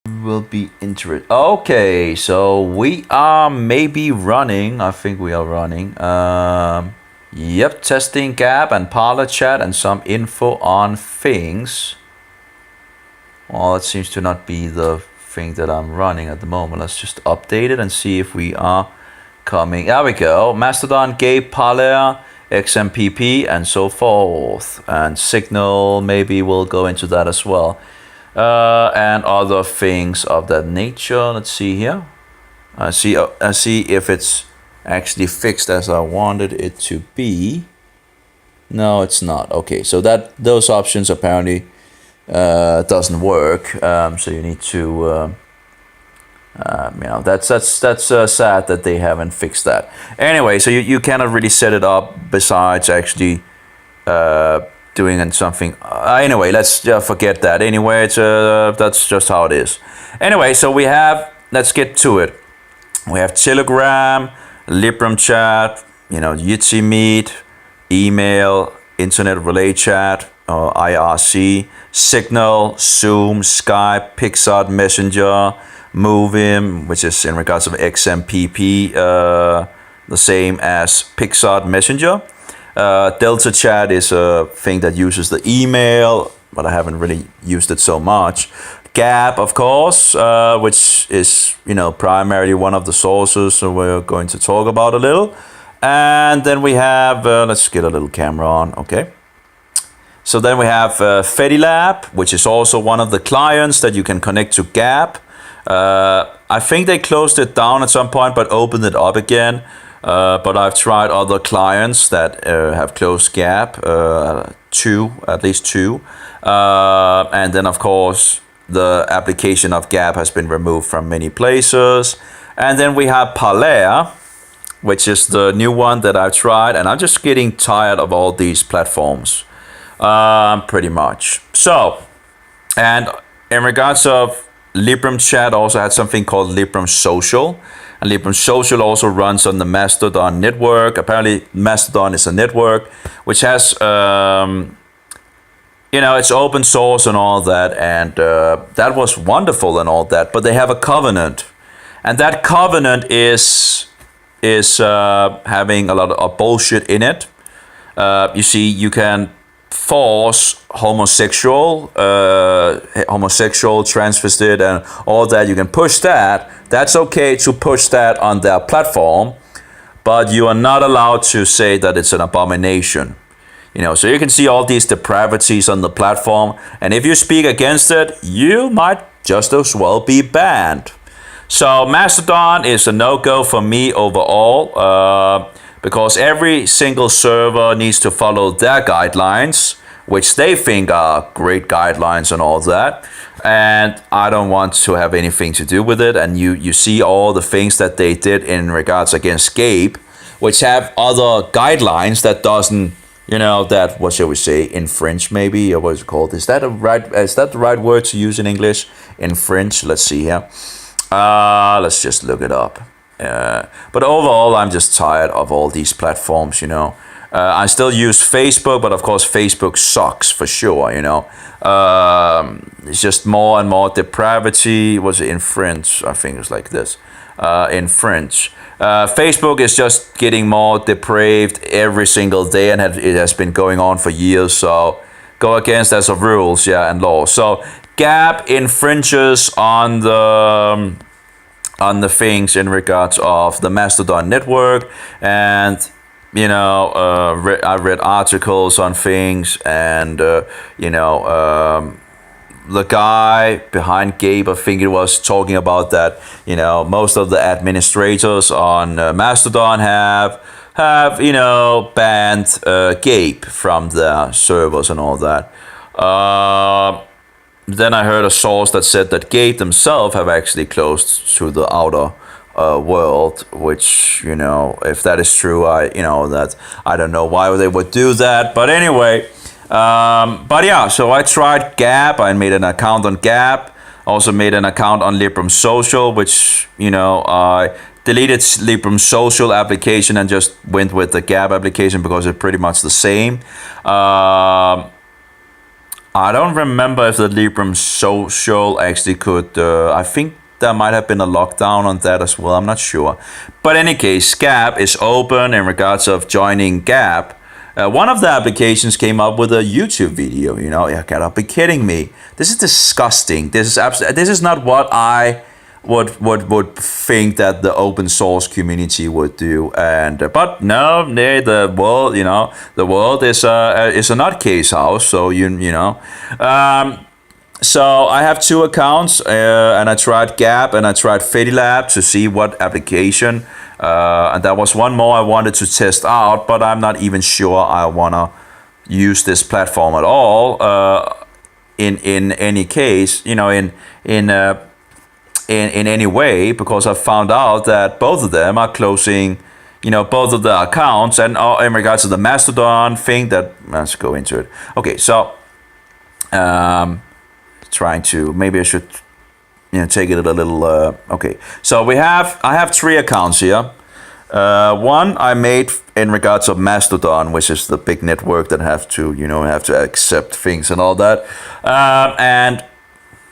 will be interesting. Okay, so we are maybe running. I think we are running. Yep, testing Gap and Parler chat and some info on things. Well, it seems to not be the thing that I'm running at the moment. Let's just update it and see if we are coming. There we go. Mastodon, Gape, Parler, XMPP, and so forth. And Signal, maybe we'll go into that as well. And other things of that nature. Let's see here. I see if it's actually fixed as I wanted it to be. No, it's not. Okay, so those options apparently doesn't work. So you need to, that's sad that they haven't fixed that. Anyway, so you cannot really set it up besides actually doing something. Anyway, let's forget that. Anyway, it's that's just how it is. Anyway, so let's get to it. We have Telegram, Librem chat, Jitsi Meet, email, Internet Relay Chat, IRC, Signal, Zoom, Skype, Pixar Messenger, Movim, which is in regards of XMPP, the same as Pixar Messenger. Delta Chat is a thing that uses the email, but I haven't really used it so much. Gap, of course, which is primarily one of the sources, so we're going to talk about a little. And then we have, let's get a little camera on, okay. So then we have Fedilab, which is also one of the clients that you can connect to Gap. I think they closed it down at some point, but opened it up again. But I've tried other clients that have closed Gap, at least two. And then, of course, the application of Gap has been removed from many places. And then we have Parler, which is the new one that I've tried. And I'm just getting tired of all these platforms, pretty much. So, and in regards of Librem Chat, also had something called Librem Social. And Librem Social also runs on the Mastodon network. Apparently, Mastodon is a network which has, it's open source and all that. And that was wonderful and all that. But they have a covenant. And that covenant is having a lot of bullshit in it. You see, you can force homosexual, transvestite, and all that. You can push that. That's okay to push that on their platform, but you are not allowed to say that it's an abomination. So you can see all these depravities on the platform, and if you speak against it, you might just as well be banned. So Mastodon is a no-go for me overall, because every single server needs to follow their guidelines, which they think are great guidelines and all that. And I don't want to have anything to do with it. And you see all the things that they did in regards against Gape, which have other guidelines that doesn't, that, what shall we say, infringe maybe, or what is it called? Is that the right word to use in English? Infringe, let's see here. Let's just look it up. But overall, I'm just tired of all these platforms, I still use Facebook, but of course, Facebook sucks for sure, It's just more and more depravity. Was it in French? I think it was like this. In French. Facebook is just getting more depraved every single day, and it has been going on for years. So go against as of rules, and laws. So Gap infringes on the things in regards of the Mastodon network, and I read articles on things, and the guy behind Gabe, I think it was, talking about that most of the administrators on Mastodon have banned Gabe from their servers and all that. Then I heard a source that said that Gabe themselves have actually closed to the outer world, which, if that is true, I don't know why they would do that. But anyway, so I tried Gap. I made an account on Gap. Also made an account on Librem Social, which, I deleted Librem Social application and just went with the Gap application because it's pretty much the same. I don't remember if the Librem social actually could. I think there might have been a lockdown on that as well. I'm not sure. But in any case, Gap is open in regards of joining Gap. One of the applications came up with a YouTube video. You know, you gotta be kidding me. This is disgusting. This is not what I would think that the open source community would do. And but no, the world, you know, the world is a nutcase house. So you know. So I have two accounts, and I tried Gap and I tried Fedilab to see what application. And there was one more I wanted to test out, but I'm not even sure I wanna use this platform at all. In any case, you know, in any way, because I found out that both of them are closing, you know, both of the accounts. And in regards to the Mastodon thing, that let's go into it. Okay, so trying to, maybe I should, you know, take it a little. Okay, so I have 3 accounts here. One I made in regards of Mastodon, which is the big network that have to accept things and all that. And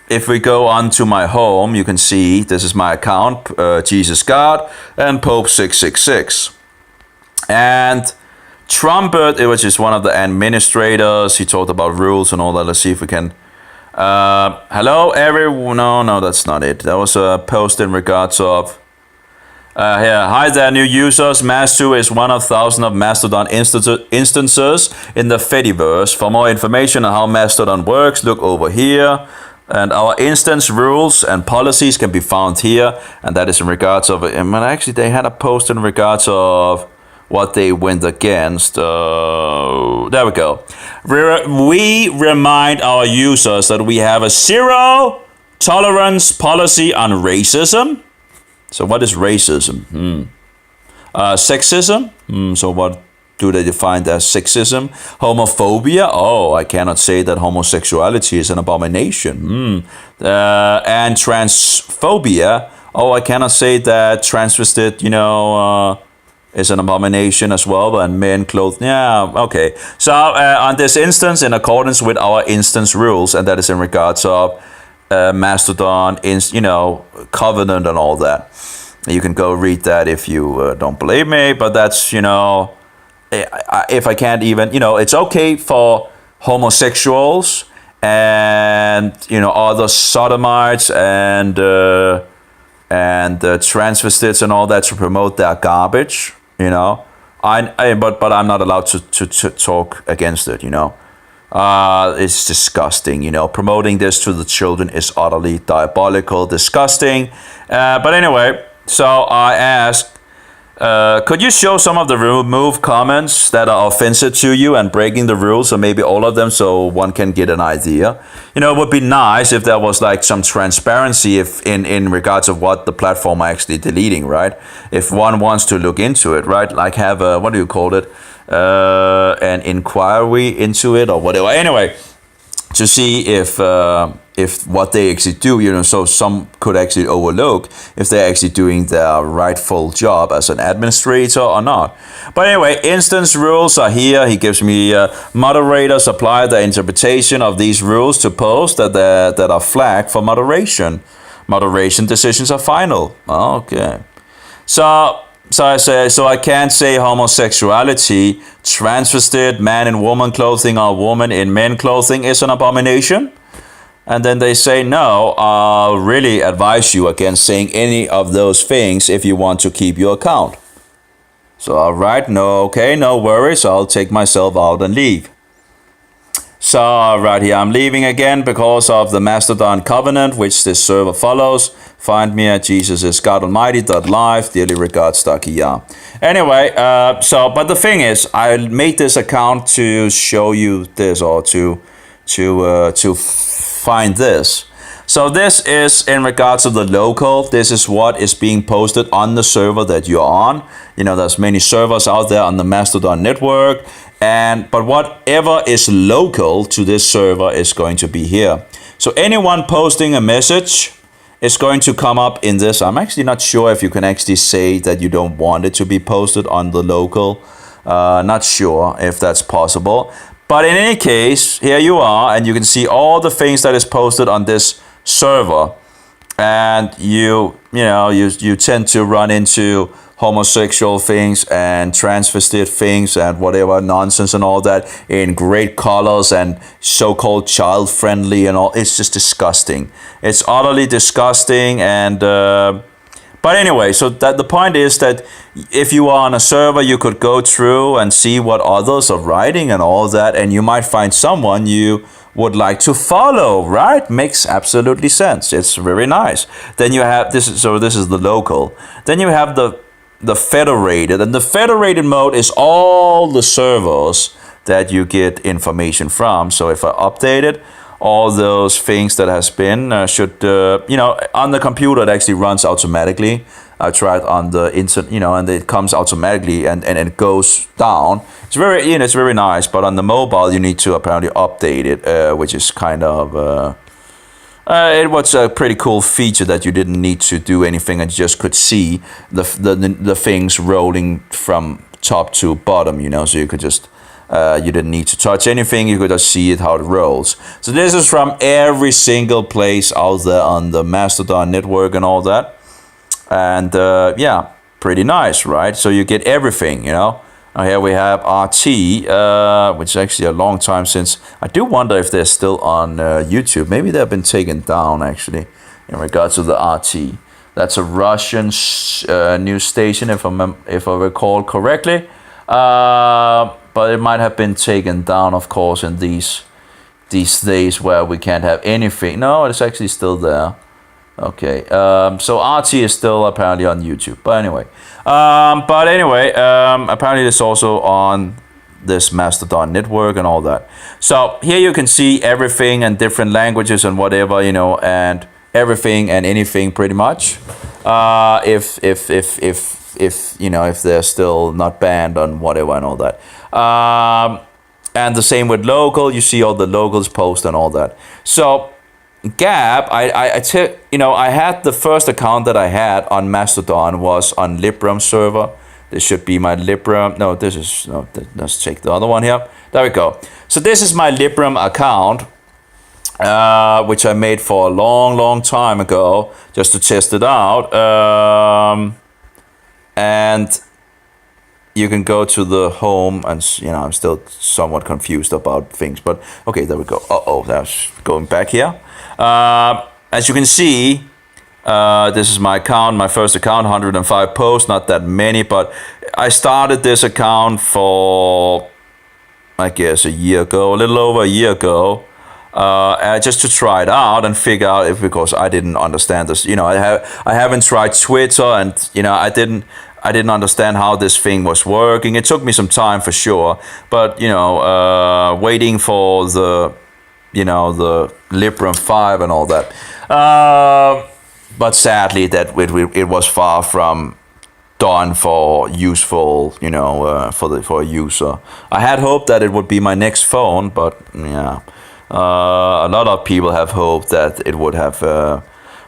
if we go on to my home, you can see this is my account, Jesus God and Pope 666. And Trumpet, which is one of the administrators, he talked about rules and all that. Let's see if we can. Hello everyone. No, that's not it. That was a post in regards of. Hi there, new users. Mastu is one of thousands of Mastodon instances in the Fediverse. For more information on how Mastodon works, look over here. And our instance rules and policies can be found here. And that is in regards of, and actually they had a post in regards of what they went against. There we go. We remind our users that we have a 0 tolerance policy on racism. So what is racism? Sexism? So what do they define as sexism? Homophobia? Oh, I cannot say that homosexuality is an abomination. And transphobia? Oh, I cannot say that transvestite, is an abomination as well. And men clothed, yeah, okay. So on this instance, in accordance with our instance rules, and that is in regards of Mastodon, covenant and all that. You can go read that if you don't believe me, but that's, if I can't even, it's okay for homosexuals and, other sodomites and transvestites and all that to promote their garbage, but I'm not allowed to talk against it, It's disgusting, promoting this to the children is utterly diabolical, disgusting. But anyway, so I asked, could you show some of the remove comments that are offensive to you and breaking the rules, or maybe all of them, so one can get an idea? It would be nice if there was like some transparency if in regards of what the platform are actually deleting, right? If one wants to look into it, right? Like have a, what do you call it? An inquiry into it or whatever. Anyway, to see if what they actually do, so some could actually overlook if they're actually doing their rightful job as an administrator or not. But anyway, instance rules are here. He gives me moderators apply the interpretation of these rules to posts that are flagged for moderation. Moderation decisions are final. Okay. So I say, so I can't say homosexuality, transvestite, man in woman clothing or woman in men clothing is an abomination? And then they say, no, I'll really advise you against saying any of those things if you want to keep your account. So, all right, no worries, I'll take myself out and leave. So right here, I'm leaving again because of the Mastodon covenant, which this server follows. Find me at jesusisgodalmighty.live. Dearly regards, Takiya. Anyway, but the thing is, I made this account to show you this, or to find this. So this is in regards to the local. This is what is being posted on the server that you're on. There's many servers out there on the Mastodon network. But whatever is local to this server is going to be here. So anyone posting a message is going to come up in this. I'm actually not sure if you can actually say that you don't want it to be posted on the local. Not sure if that's possible. But in any case, here you are, and you can see all the things that is posted on this server. And you tend to run into homosexual things and transvestite things and whatever nonsense and all that in great colors and so-called child-friendly and all. It's just disgusting. It's utterly disgusting. And but anyway, so that the point is that if you are on a server, you could go through and see what others are writing and all that, and you might find someone you would like to follow, right? Makes absolutely sense. It's very nice. Then you have this is the local. Then you have the federated, and the federated mode is all the servers that you get information from. So if I update it, all those things that has been should on the computer it actually runs automatically. I tried on the internet, and it comes automatically and it goes down. It's very nice, but on the mobile you need to apparently update it, which is kind of it was a pretty cool feature that you didn't need to do anything and just could see the things rolling from top to bottom, so you could just you didn't need to touch anything, you could just see it how it rolls. So this is from every single place out there on the Mastodon network and all that. And yeah, pretty nice, right? So you get everything, Now here we have RT, which is actually a long time since. I do wonder if they're still on YouTube. Maybe they've been taken down, actually, in regards to the RT. That's a Russian news station, if I recall correctly. But it might have been taken down, of course, in these days where we can't have anything. No, it's actually still there. Okay, so RT is still apparently on YouTube. But anyway, apparently it's also on this Mastodon network and all that. So here you can see everything and different languages and whatever, and everything and anything pretty much. If they're still not banned on whatever and all that. And the same with local. You see all the locals post and all that. So Gab, I had the first account that I had on Mastodon was on Librem server. This should be my Librem. No, let's check the other one here. There we go. So this is my Librem account, which I made for a long time ago, just to test it out. And you can go to the home, and I'm still somewhat confused about things, but okay, there we go. That's going back here. As you can see, this is my account, my first account, 105 posts, not that many, but I started this account for, I guess, a year ago, a little over a year ago, just to try it out and figure out because I didn't understand this. I haven't tried Twitter, and I didn't understand how this thing was working. It took me some time for sure, but waiting for the Librem 5 and all that. But sadly, that it was far from done for useful, for a user. I had hoped that it would be my next phone, but yeah, a lot of people have hoped that it would have.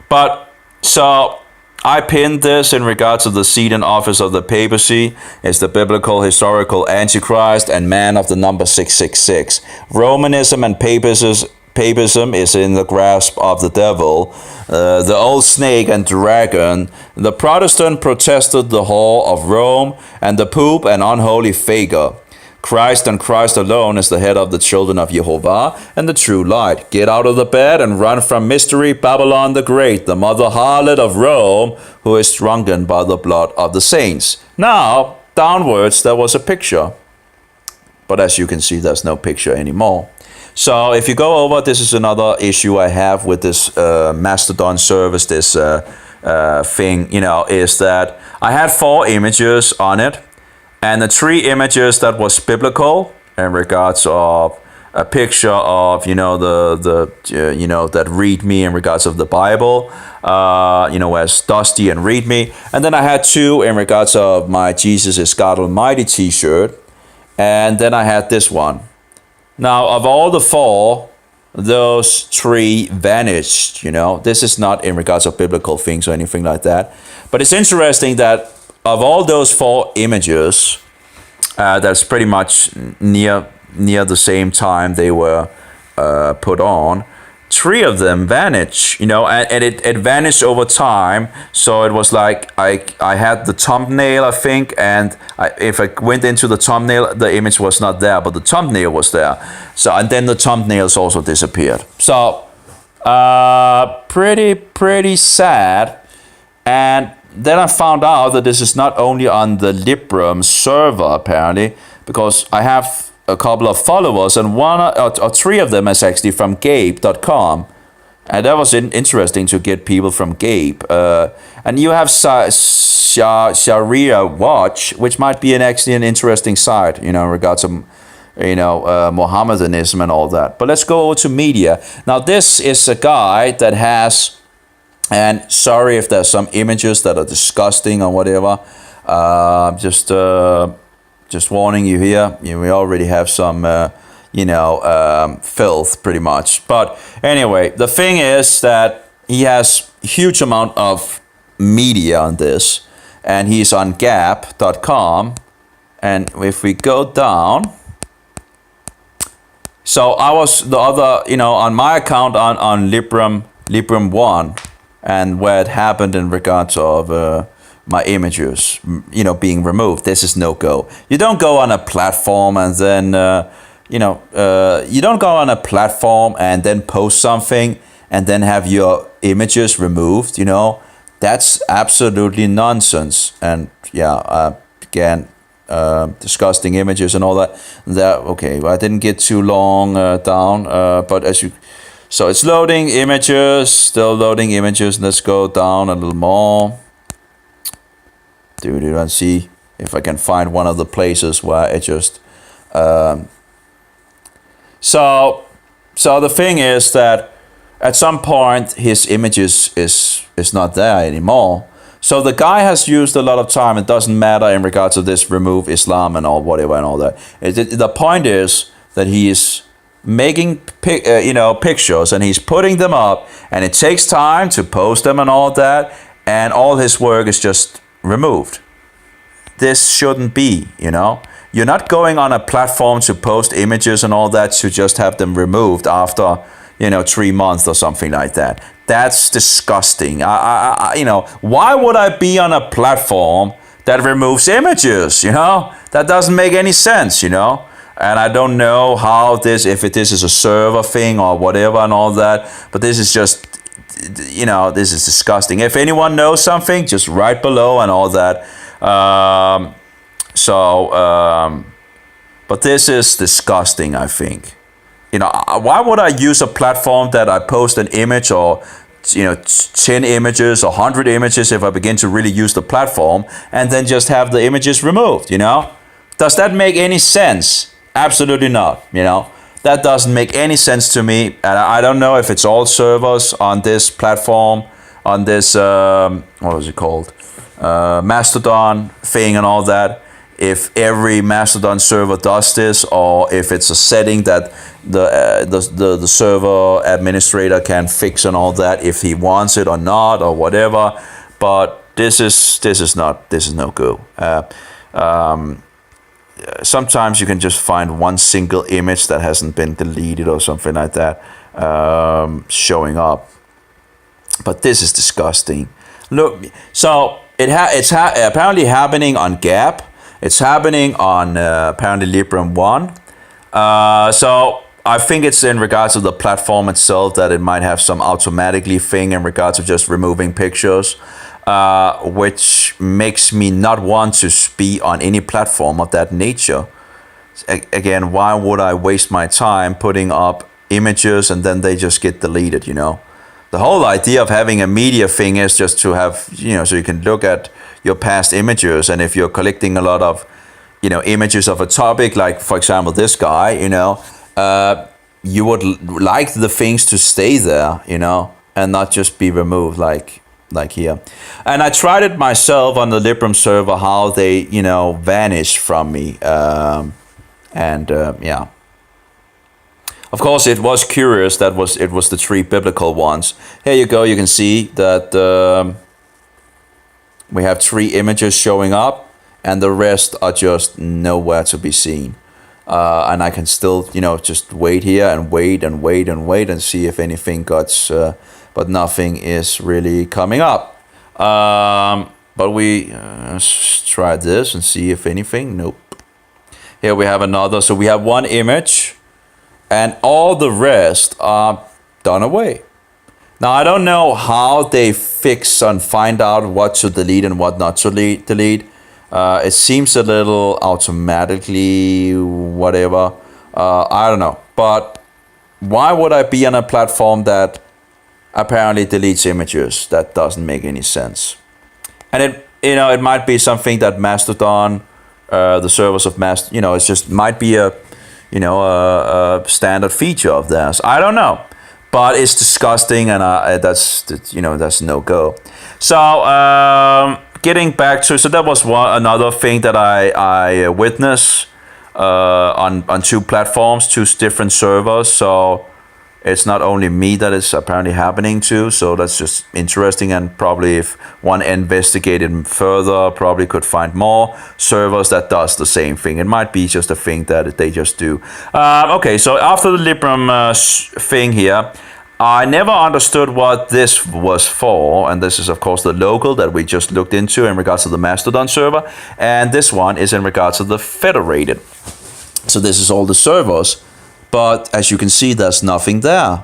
But so I pinned this in regards to the seat and office of the papacy is the biblical historical antichrist and man of the number 666. Romanism and papism is in the grasp of the devil, the old snake and dragon. The Protestant protested the whore of Rome and the pope an unholy faker. Christ and Christ alone is the head of the children of Jehovah and the true light. Get out of the bed and run from mystery, Babylon the Great, the mother harlot of Rome, who is drunken by the blood of the saints. Now, downwards there was a picture, but as you can see, there's no picture anymore. So if you go over, this is another issue I have with this Mastodon service, this thing, is that I had 4 images on it. And the 3 images that was biblical in regards of a picture of, that read me in regards of the Bible, as Dusty and read me. And then I had 2 in regards of my Jesus is God Almighty t-shirt. And then I had this one. Now, of all the 4, those 3 vanished, This is not in regards of biblical things or anything like that. But it's interesting that of all those 4 images, that's pretty much near near the same time they were put on, 3 of them vanished, you know, and it vanished over time. So it was like I had the thumbnail, I think, and if I went into the thumbnail, the image was not there, but the thumbnail was there. So, and then the thumbnails also disappeared. So pretty sad. And then I found out that this is not only on the Librem server, apparently, because I have a couple of followers, and 1 or 3 of them is actually from Gabe.com, and that was interesting to get people from Gabe. And you have Sharia Watch, which might be actually an interesting site, you know, in regards to, you know, Mohammedanism and all that. But let's go over to media. Now, this is a guy that has, and sorry if there's some images that are disgusting or whatever, just warning you here. We already have some, filth pretty much. But anyway, the thing is that he has a huge amount of media on this, and he's on gap.com. And if we go down, so I was the other, you know, on my account on Librem 1, and where it happened in regards of my images, you know, being removed. This is no go. You don't go on a platform and then, you don't go on a platform and then post something and then have your images removed, you know. That's absolutely nonsense. And yeah, again, disgusting images and all that. Okay, well, I didn't get too long down, but so it's loading images, still loading images. Let's go down a little more. And see if I can find one of the places where it just so the thing is that at some point his images is not there anymore. So the guy has used a lot of time. It doesn't matter in regards to this remove Islam and all whatever and all that. The point is that he is making pictures, and he's putting them up, and it takes time to post them and all that, and all his work is just removed. This shouldn't be, you know. You're not going on a platform to post images and all that to just have them removed after, 3 months or something like that. That's disgusting. Why would I be on a platform that removes images, you know? That doesn't make any sense, you know? And I don't know how this is a server thing or whatever and all that, but this is just, this is disgusting. If anyone knows something, just write below and all that. But this is disgusting, I think. Why would I use a platform that I post an image or 10 images or 100 images if I begin to really use the platform and then just have the images removed, Does that make any sense? Absolutely not, That doesn't make any sense to me. And I don't know if it's all servers on this platform, on this, what was it called? Mastodon thing and all that. If every Mastodon server does this, or if it's a setting that the server administrator can fix and all that, if he wants it or not or whatever. But this is no go. Sometimes you can just find one single image that hasn't been deleted or something like that showing up. But this is disgusting. Look, so it's apparently happening on Gap. It's happening on apparently Librem 1. So I think it's in regards to the platform itself that it might have some automatically thing in regards to just removing pictures, which makes me not want to be on any platform of that nature. Again, why would I waste my time putting up images and then they just get deleted, The whole idea of having a media thing is just to have, so you can look at your past images, and if you're collecting a lot of, images of a topic, like for example this guy, you would like the things to stay there, and not just be removed like here. And I tried it myself on the Librem server, how they, vanished from me, yeah. Of course, it was curious that it was the 3 biblical ones. Here you go. You can see that we have 3 images showing up, and the rest are just nowhere to be seen. and I can still, just wait here and wait and wait and wait and see if anything but nothing is really coming up. But let's try this and see if anything. Nope. Here we have another. So we have one image, and all the rest are done away. Now I don't know how they fix and find out what to delete and what not to delete. It seems a little automatically whatever. I don't know. But why would I be on a platform that apparently deletes images? That doesn't make any sense. And it might be something that Mastodon, the servers of Mastodon, it just might be a standard feature of theirs. I don't know. But it's disgusting, and that's no go. So getting back to, so that was another thing that I witnessed on two platforms, two different servers. So it's not only me that it's apparently happening to. So that's just interesting, and probably if one investigated further, probably could find more servers that does the same thing. It might be just a thing that they just do. Okay, so after the Librem thing here, I never understood what this was for, and this is of course the local that we just looked into in regards to the Mastodon server, and this one is in regards to the federated. So this is all the servers, but as you can see, there's nothing there.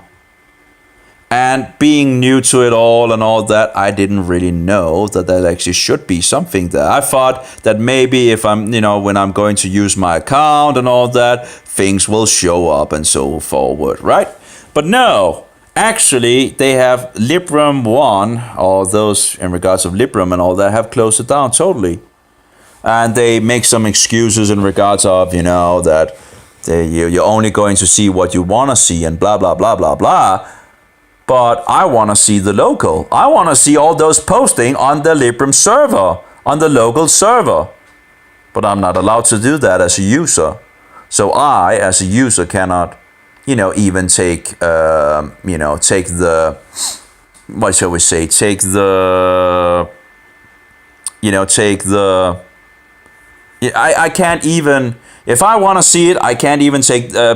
And being new to it all and all that, I didn't really know that actually should be something there. I thought that maybe if I'm, when I'm going to use my account and all that, things will show up and so forward, right? But no. Actually, they have Librem 1, or those in regards of Librem and all that, have closed it down totally. And they make some excuses in regards of, that you're only going to see what you want to see and blah, blah, blah, blah, blah. But I want to see the local. I want to see all those posting on the Librem server, on the local server. But I'm not allowed to do that as a user. So I, as a user, cannot even take the, what shall we say, I can't even, if I want to see it, I can't even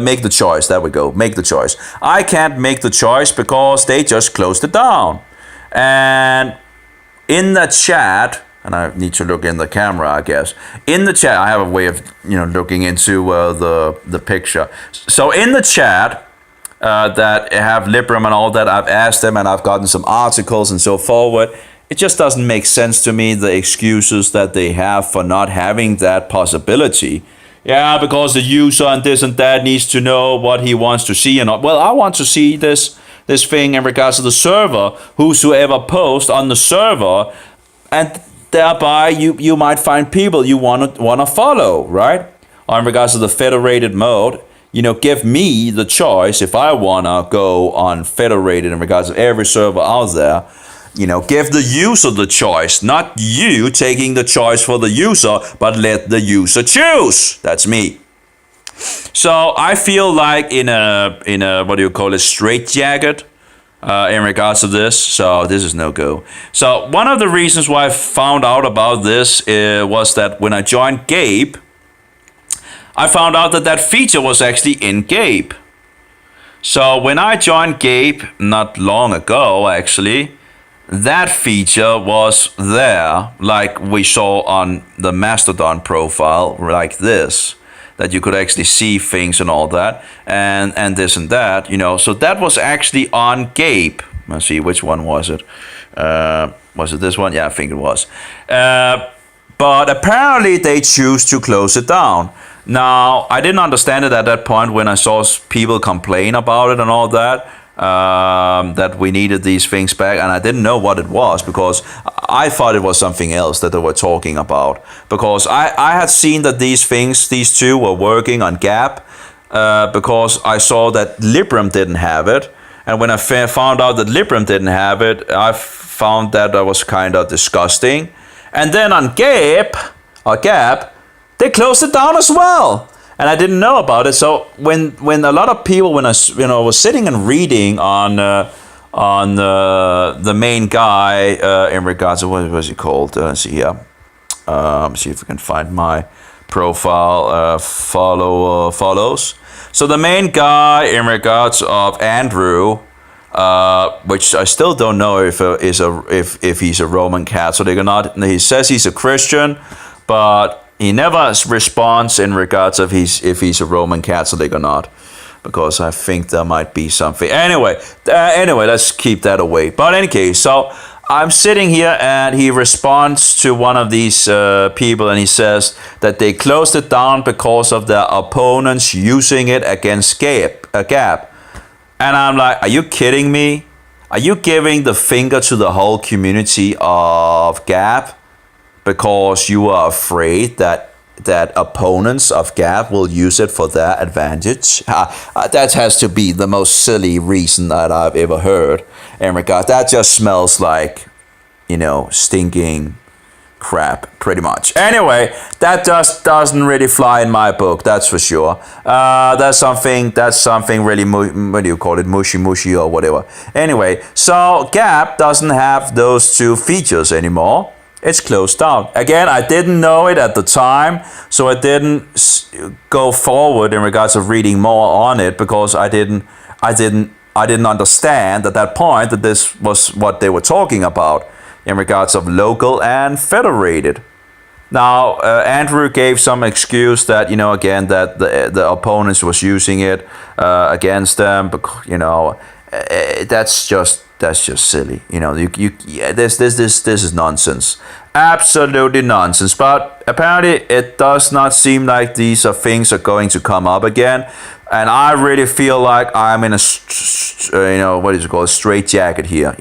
make the choice. There we go, make the choice. I can't make the choice because they just closed it down. And in the chat, and I need to look in the camera, I guess. In the chat, I have a way of, looking into the picture. So in the chat that have Librem and all that, I've asked them and I've gotten some articles and so forward. It just doesn't make sense to me, the excuses that they have for not having that possibility. Yeah, because the user and this and that needs to know what he wants to see and all. Well, I want to see this thing in regards to the server, whosoever posts on the server, and thereby you might find people you want to follow, right? Or in regards to the federated mode, give me the choice if I want to go on federated in regards to every server out there. Give the user the choice, not you taking the choice for the user, but let the user choose. That's me. So I feel like in a what do you call it, straitjacket in regards to this. So this is no go. So one of the reasons why I found out about this was that when I joined Gabe, I found out that feature was actually in Gabe. So when I joined Gabe not long ago, actually, that feature was there, like we saw on the Mastodon profile, like this, that you could actually see things and all that, and this and that, So that was actually on Gabe. Let's see, which one was it? Was it this one? Yeah, I think it was. But apparently they choose to close it down. Now, I didn't understand it at that point when I saw people complain about it and all that. That we needed these things back, and I didn't know what it was because I thought it was something else that they were talking about, because I had seen that these two were working on Gap because I saw that Librem didn't have it, and when I found out that Librem didn't have it, I found that was kind of disgusting. And then on Gap, they closed it down as well. And I didn't know about it. So when a lot of people, when I was sitting and reading on the main guy in regards to what was he called? Let's see here. See if we can find my profile follows. So the main guy in regards of Andrew, which I still don't know if he's a Roman Catholic or not. He says he's a Christian, but he never responds in regards of if he's a Roman Catholic or not, because I think there might be something. Anyway, let's keep that away. But in any case, so I'm sitting here and he responds to one of these people, and he says that they closed it down because of their opponents using it against Gap. And I'm like, are you kidding me? Are you giving the finger to the whole community of Gap because you are afraid that opponents of Gap will use it for their advantage? That has to be the most silly reason that I've ever heard. In regard, that just smells like, stinking crap, pretty much. Anyway, that just doesn't really fly in my book, that's for sure. That's something really, what do you call it, mushy or whatever. Anyway, so Gap doesn't have those two features anymore. It's closed down. Again, I didn't know it at the time, so I didn't go forward in regards of reading more on it, because I didn't understand at that point that this was what they were talking about in regards of local and federated. Now, Andrew gave some excuse that, again, that the opponents was using it against them, because, that's just silly. This is nonsense. Absolutely nonsense. But apparently it does not seem like these are things are going to come up again. And I really feel like I'm in a, what is it called, a straitjacket here,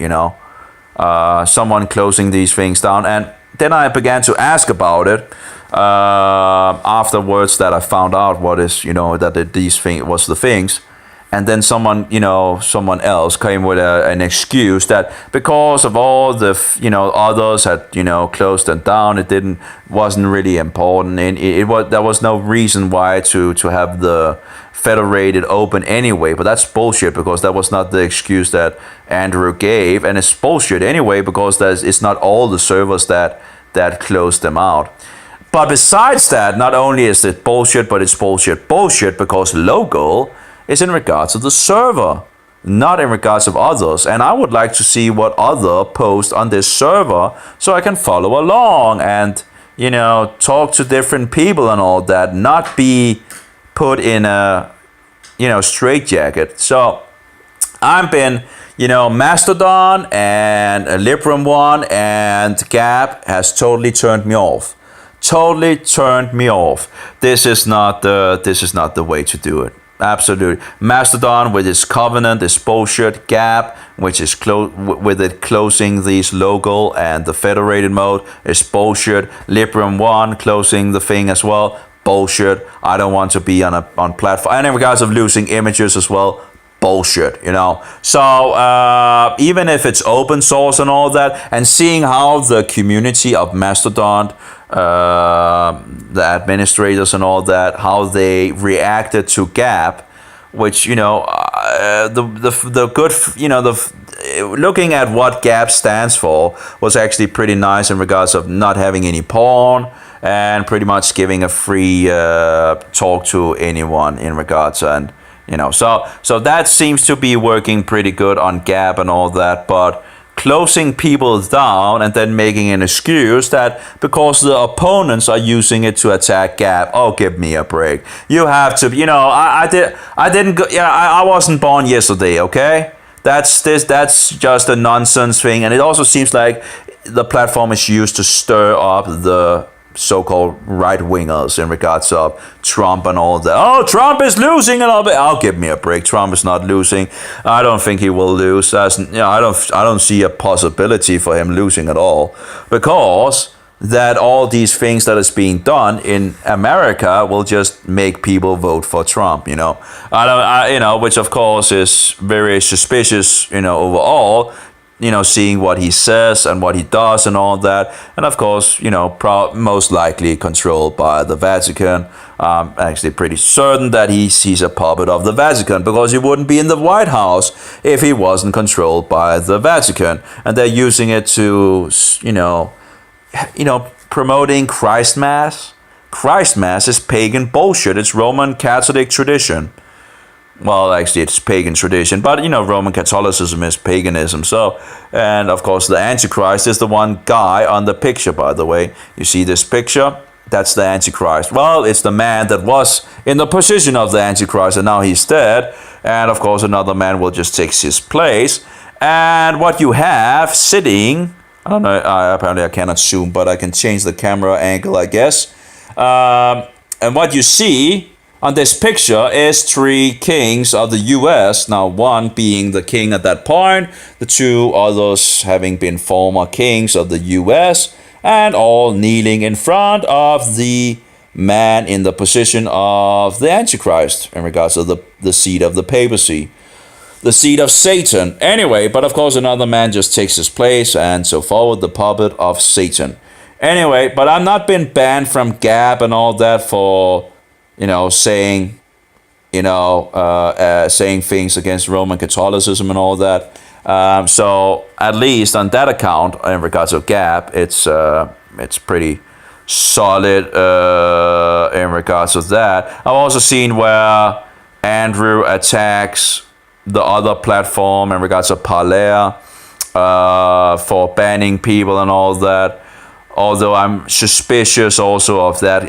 someone closing these things down. And then I began to ask about it afterwards, that I found out what is, that these things was the things. And then someone else came with an excuse that because of all the, others had, closed them down, wasn't really important. And there was no reason why to have the federated open anyway. But that's bullshit, because that was not the excuse that Andrew gave. And it's bullshit anyway, because it's not all the servers that closed them out. But besides that, not only is it bullshit, but it's bullshit because local is in regards to the server, not in regards of others. And I would like to see what other post on this server, so I can follow along and, talk to different people and all that, not be put in a, straitjacket. So I've been, Mastodon and Librem One and Gap has totally turned me off. This is not the way to do it. Absolutely. Mastodon with its covenant is bullshit. Gap, which is with it closing these local and the federated mode, is bullshit. Librem One closing the thing as well, bullshit. I don't want to be on platform. And in regards of losing images as well, bullshit. So even if it's open source and all that, and seeing how the community of Mastodon, the administrators and all that, how they reacted to Gap, which the good, looking at what Gap stands for was actually pretty nice in regards of not having any porn and pretty much giving a free talk to anyone in regards, and so that seems to be working pretty good on Gap and all that. But closing people down and then making an excuse that because the opponents are using it to attack Gap. Oh, give me a break. You have to, I wasn't born yesterday, okay? That's just a nonsense thing. And it also seems like the platform is used to stir up the so-called right-wingers in regards of Trump and all that. Oh, Trump is losing and all that. Oh, give me a break. Trump is not losing. I don't think he will lose. I don't see a possibility for him losing at all, because that all these things that is being done in America will just make people vote for Trump. Which of course is very suspicious. Overall. Seeing what he says and what he does and all that. And of course, most likely controlled by the Vatican. Actually pretty certain that he's a puppet of the Vatican, because he wouldn't be in the White House if he wasn't controlled by the Vatican. And they're using it to, promoting Christ Mass. Christ Mass is pagan bullshit. It's Roman Catholic tradition. Well, actually, it's pagan tradition, but Roman Catholicism is paganism. So, and of course, the Antichrist is the one guy on the picture, by the way. You see this picture? That's the Antichrist. Well, it's the man that was in the position of the Antichrist, and now he's dead. And of course, another man will just take his place. And what you have sitting, I don't know, apparently I cannot zoom, but I can change the camera angle, I guess. And what you see on this picture is 3 kings of the US. Now, one being the king at that point, the 2 others having been former kings of the US, and all kneeling in front of the man in the position of the Antichrist in regards to the seat of the papacy, the seat of Satan. Anyway, but of course another man just takes his place and so forward, the puppet of Satan. Anyway, but I've not been banned from Gab and all that for, saying, saying things against Roman Catholicism and all that. So at least on that account, in regards to Gab, it's pretty solid in regards to that. I've also seen where Andrew attacks the other platform in regards to Parler for banning people and all that. Although I'm suspicious also of that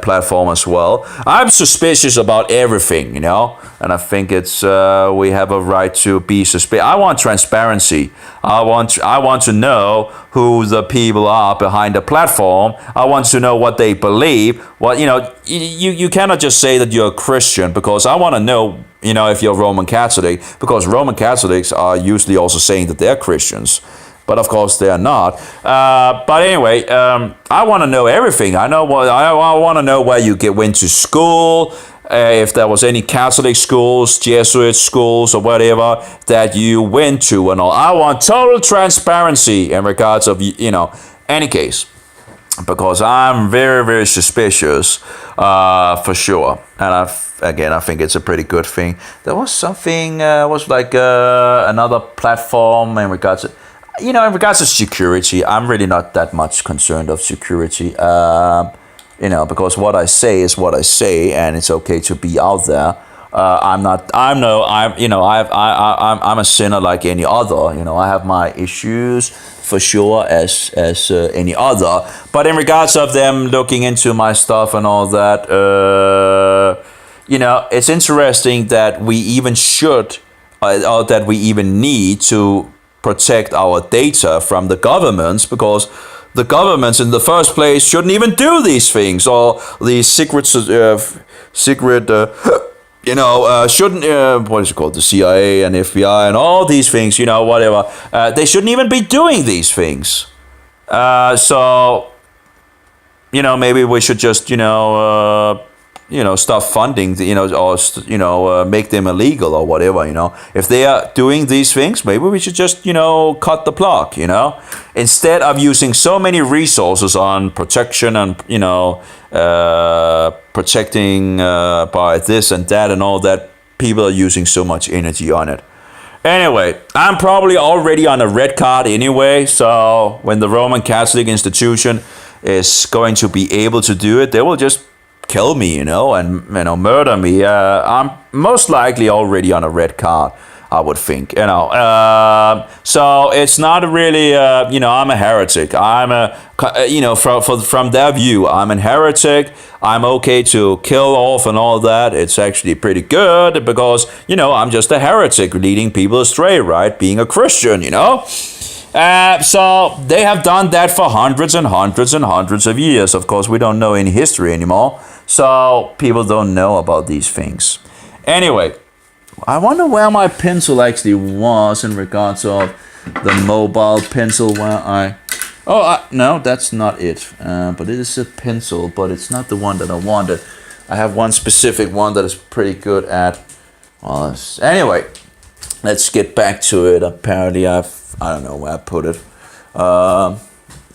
platform as well. I'm suspicious about everything, and I think it's we have a right to be suspicious. I want transparency. I want to know who the people are behind the platform. I want to know what they believe. What you cannot just say that you're a Christian, because I want to know if you're Roman Catholic, because Roman Catholics are usually also saying that they're Christians. But of course they are not. But anyway, I want to know everything. I want to know where you went to school, if there was any Catholic schools, Jesuit schools, or whatever that you went to and all. I want total transparency in regards of any case, because I'm very, very suspicious for sure. And I think it's a pretty good thing. There was something was like another platform in regards to. In regards to security, I'm really not that much concerned of security, because what I say is what I say, and it's okay to be out there. I'm a sinner like any other. I have my issues for sure as any other. But in regards of them looking into my stuff and all that, it's interesting that we even should, or that we even need to protect our data from the governments, because the governments in the first place shouldn't even do these things, or these shouldn't what is it called, the CIA and FBI and all these things, whatever, they shouldn't even be doing these things. So maybe we should just stop funding, or make them illegal or whatever, If they are doing these things, maybe we should just, cut the plug, Instead of using so many resources on protection and, protecting by this and that and all that, people are using so much energy on it. Anyway, I'm probably already on a red card anyway, so when the Roman Catholic institution is going to be able to do it, they will just kill me, and murder me. I'm most likely already on a red card, I would think, So it's not really, I'm a heretic. I'm from their view, I'm a heretic. I'm okay to kill off and all that. It's actually pretty good because, I'm just a heretic leading people astray, right? Being a Christian, So they have done that for hundreds and hundreds and hundreds of years. Of course, we don't know any history anymore. So people don't know about these things. Anyway, I wonder where my pencil actually was in regards of the mobile pencil where no, that's not it. But it is a pencil, but it's not the one that I wanted. I have one specific one that is pretty good at. Well, anyway, let's get back to it. Apparently, I don't know where I put it.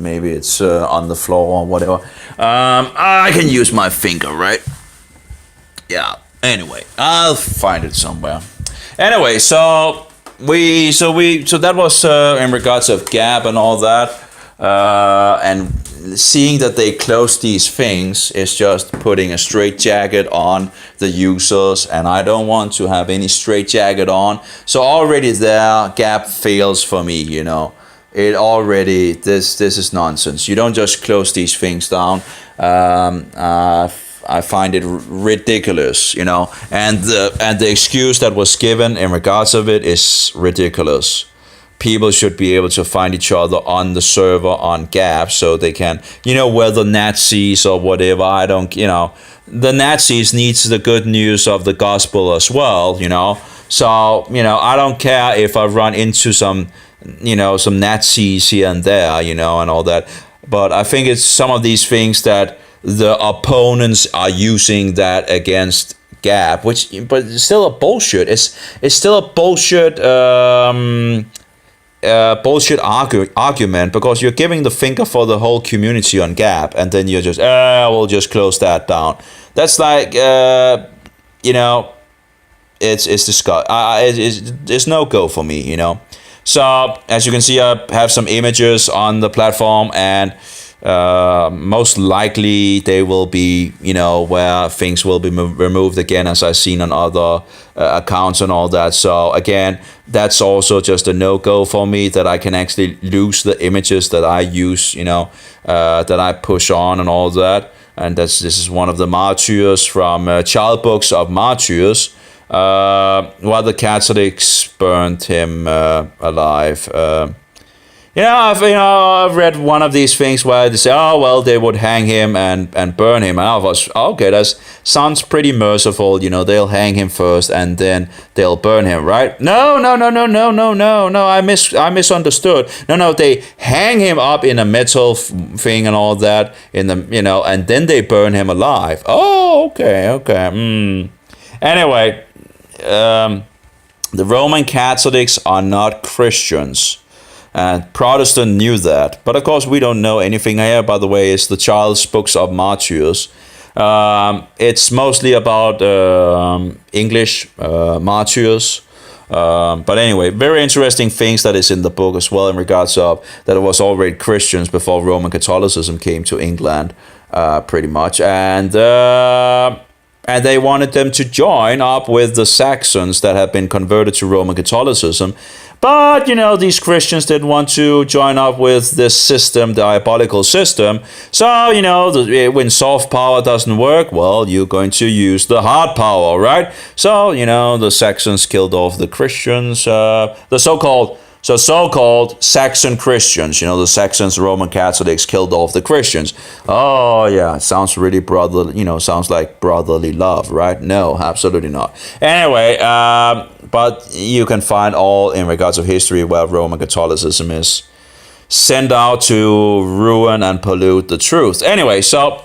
Maybe it's on the floor or whatever. I can use my finger, right? Yeah. Anyway, I'll find it somewhere. Anyway, so that was in regards of Gab and all that. And seeing that they close these things is just putting a straitjacket on the users, and I don't want to have any straitjacket on. So already there, Gap fails for me. It already, this is nonsense. You don't just close these things down. I find it ridiculous, and the excuse that was given in regards of it is ridiculous. People should be able to find each other on the server on Gap, so they can, whether Nazis or whatever. I don't, the Nazis needs the good news of the gospel as well, So, I don't care if I run into some Nazis here and there, and all that. But I think it's some of these things that the opponents are using that against Gap, but it's still a bullshit. It's still a bullshit. Bullshit argument, because you're giving the finger for the whole community on Gap, and then you're just we'll just close that down. That's like it's disgusting. It's no go for me. So as you can see, I have some images on the platform, and most likely they will be, where things will be removed again, as I've seen on other accounts and all that. So again, that's also just a no-go for me, that I can actually lose the images that I use, that I push on and all that. And this is one of the martyrs from Child Books of Martyrs, while the Catholics burned him alive. I've read one of these things where they say, oh, well, they would hang him and burn him. And I was, okay, that sounds pretty merciful. They'll hang him first and then they'll burn him, right? No, I misunderstood. No, they hang him up in a metal thing and all that, and then they burn him alive. Oh, okay. Anyway, the Roman Catholics are not Christians. And Protestant knew that. But of course, we don't know anything here. By the way, it's the Child's Books of Martyrs. It's mostly about English martyrs. But anyway, very interesting things that is in the book as well, in regards of that it was already Christians before Roman Catholicism came to England, pretty much. And they wanted them to join up with the Saxons that had been converted to Roman Catholicism. But, these Christians didn't want to join up with this system, diabolical system. So, when soft power doesn't work, well, you're going to use the hard power, right? So, the Saxons killed off the Christians, the so-called Saxon Christians, the Saxons, Roman Catholics killed off the Christians. Oh, yeah, it sounds really brotherly, sounds like brotherly love, right? No, absolutely not. Anyway, but you can find all in regards of history where Roman Catholicism is sent out to ruin and pollute the truth. Anyway, so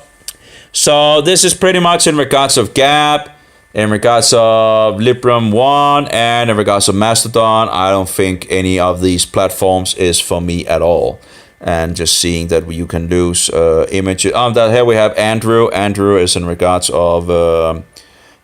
this is pretty much in regards of Gap. In regards of Librem 1 and in regards of Mastodon, I don't think any of these platforms is for me at all. And just seeing that you can lose images. Here we have Andrew. Andrew is in regards of,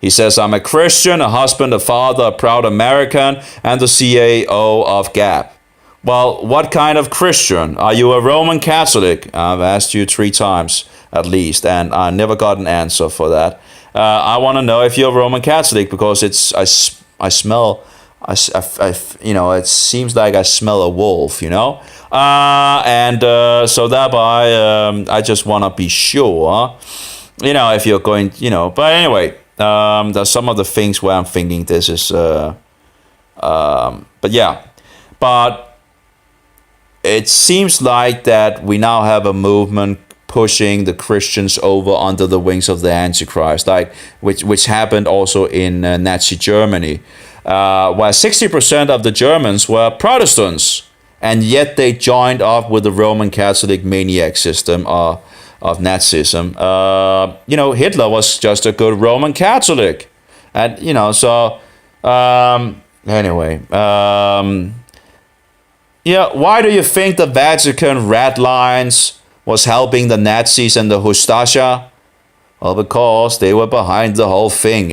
he says, I'm a Christian, a husband, a father, a proud American, and the CAO of Gap. Well, what kind of Christian? Are you a Roman Catholic? I've asked you 3 times at least, and I never got an answer for that. I want to know if you're Roman Catholic, because I smell, it seems like I smell a wolf, so thereby I just want to be sure, if you're going, but anyway, there's some of the things where I'm thinking this is, but it seems like that we now have a movement pushing the Christians over under the wings of the Antichrist, which happened also in Nazi Germany, where 60% of the Germans were Protestants, and yet they joined up with the Roman Catholic maniac system of Nazism. Hitler was just a good Roman Catholic, and anyway. Why do you think the Vatican red lines was helping the Nazis and the Ustasha? Well, because they were behind the whole thing,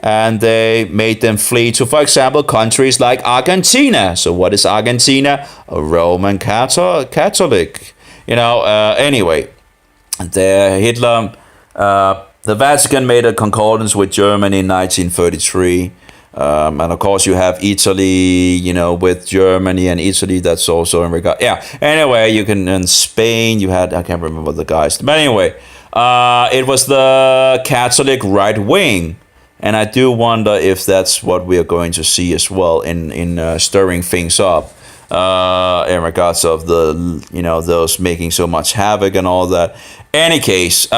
and they made them flee to, for example, countries like Argentina. So what is Argentina? A Roman Catholic. Anyway, Hitler, the Vatican made a concordance with Germany in 1933. And of course, you have Italy, with Germany and Italy. That's also in regard. Yeah. Anyway, you can in Spain. You had, I can't remember the guys, but anyway, it was the Catholic right wing, and I do wonder if that's what we are going to see as well in stirring things up in regards of those making so much havoc and all that. Any case,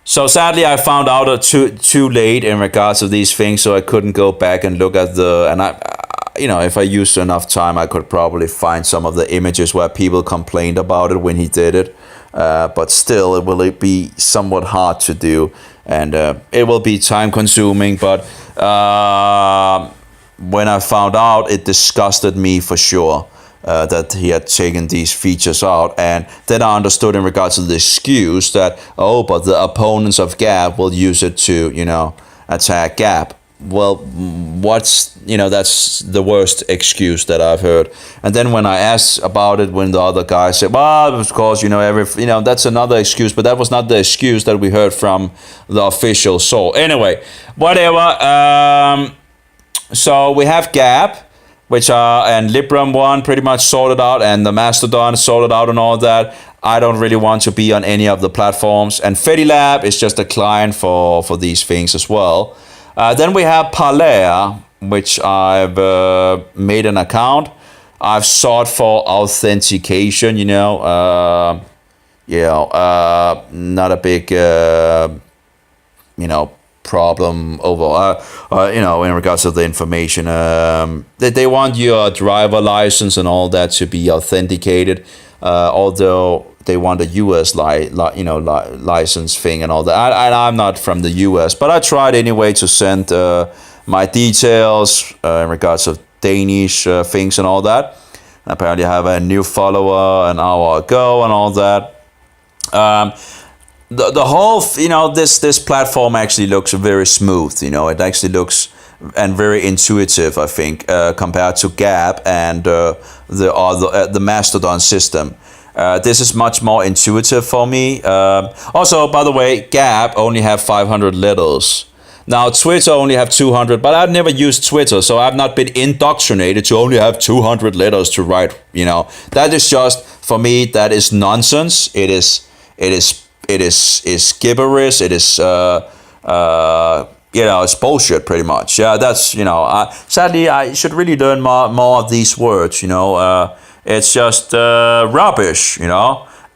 So sadly, I found out too late in regards of these things, so I couldn't go back and look at if I used enough time, I could probably find some of the images where people complained about it when he did it. But still, it will be somewhat hard to do, and it will be time consuming. But when I found out, it disgusted me for sure. That he had taken these features out, and then I understood in regards to the excuse that, but the opponents of Gap will use it to, attack Gap. Well, that's the worst excuse that I've heard. And then when I asked about it, when the other guy said, well, of course, that's another excuse, but that was not the excuse that we heard from the official source. Anyway, whatever. So we have Gap, which and Librem 1 pretty much sorted out, and the Mastodon sorted out and all that. I don't really want to be on any of the platforms. And Fedilab is just a client for these things as well. Then we have Parler, which I've made an account. I've sought for authentication, not a big, problem over in regards to the information. They want your driver license and all that to be authenticated, although they want a US license thing and all that. I'm not from the US, but I tried anyway to send my details in regards of Danish things and all that. Apparently I have a new follower an hour ago and all that. The whole, this platform actually looks very smooth. It actually looks and very intuitive, I think, compared to Gap and the Mastodon system. This is much more intuitive for me. Also, by the way, Gap only have 500 letters. Now, Twitter only have 200, but I've never used Twitter, so I've not been indoctrinated to only have 200 letters to write. That is just, for me, that is nonsense. It is gibberish. It is it's bullshit pretty much. Yeah, that's sadly I should really learn more of these words. It's just rubbish.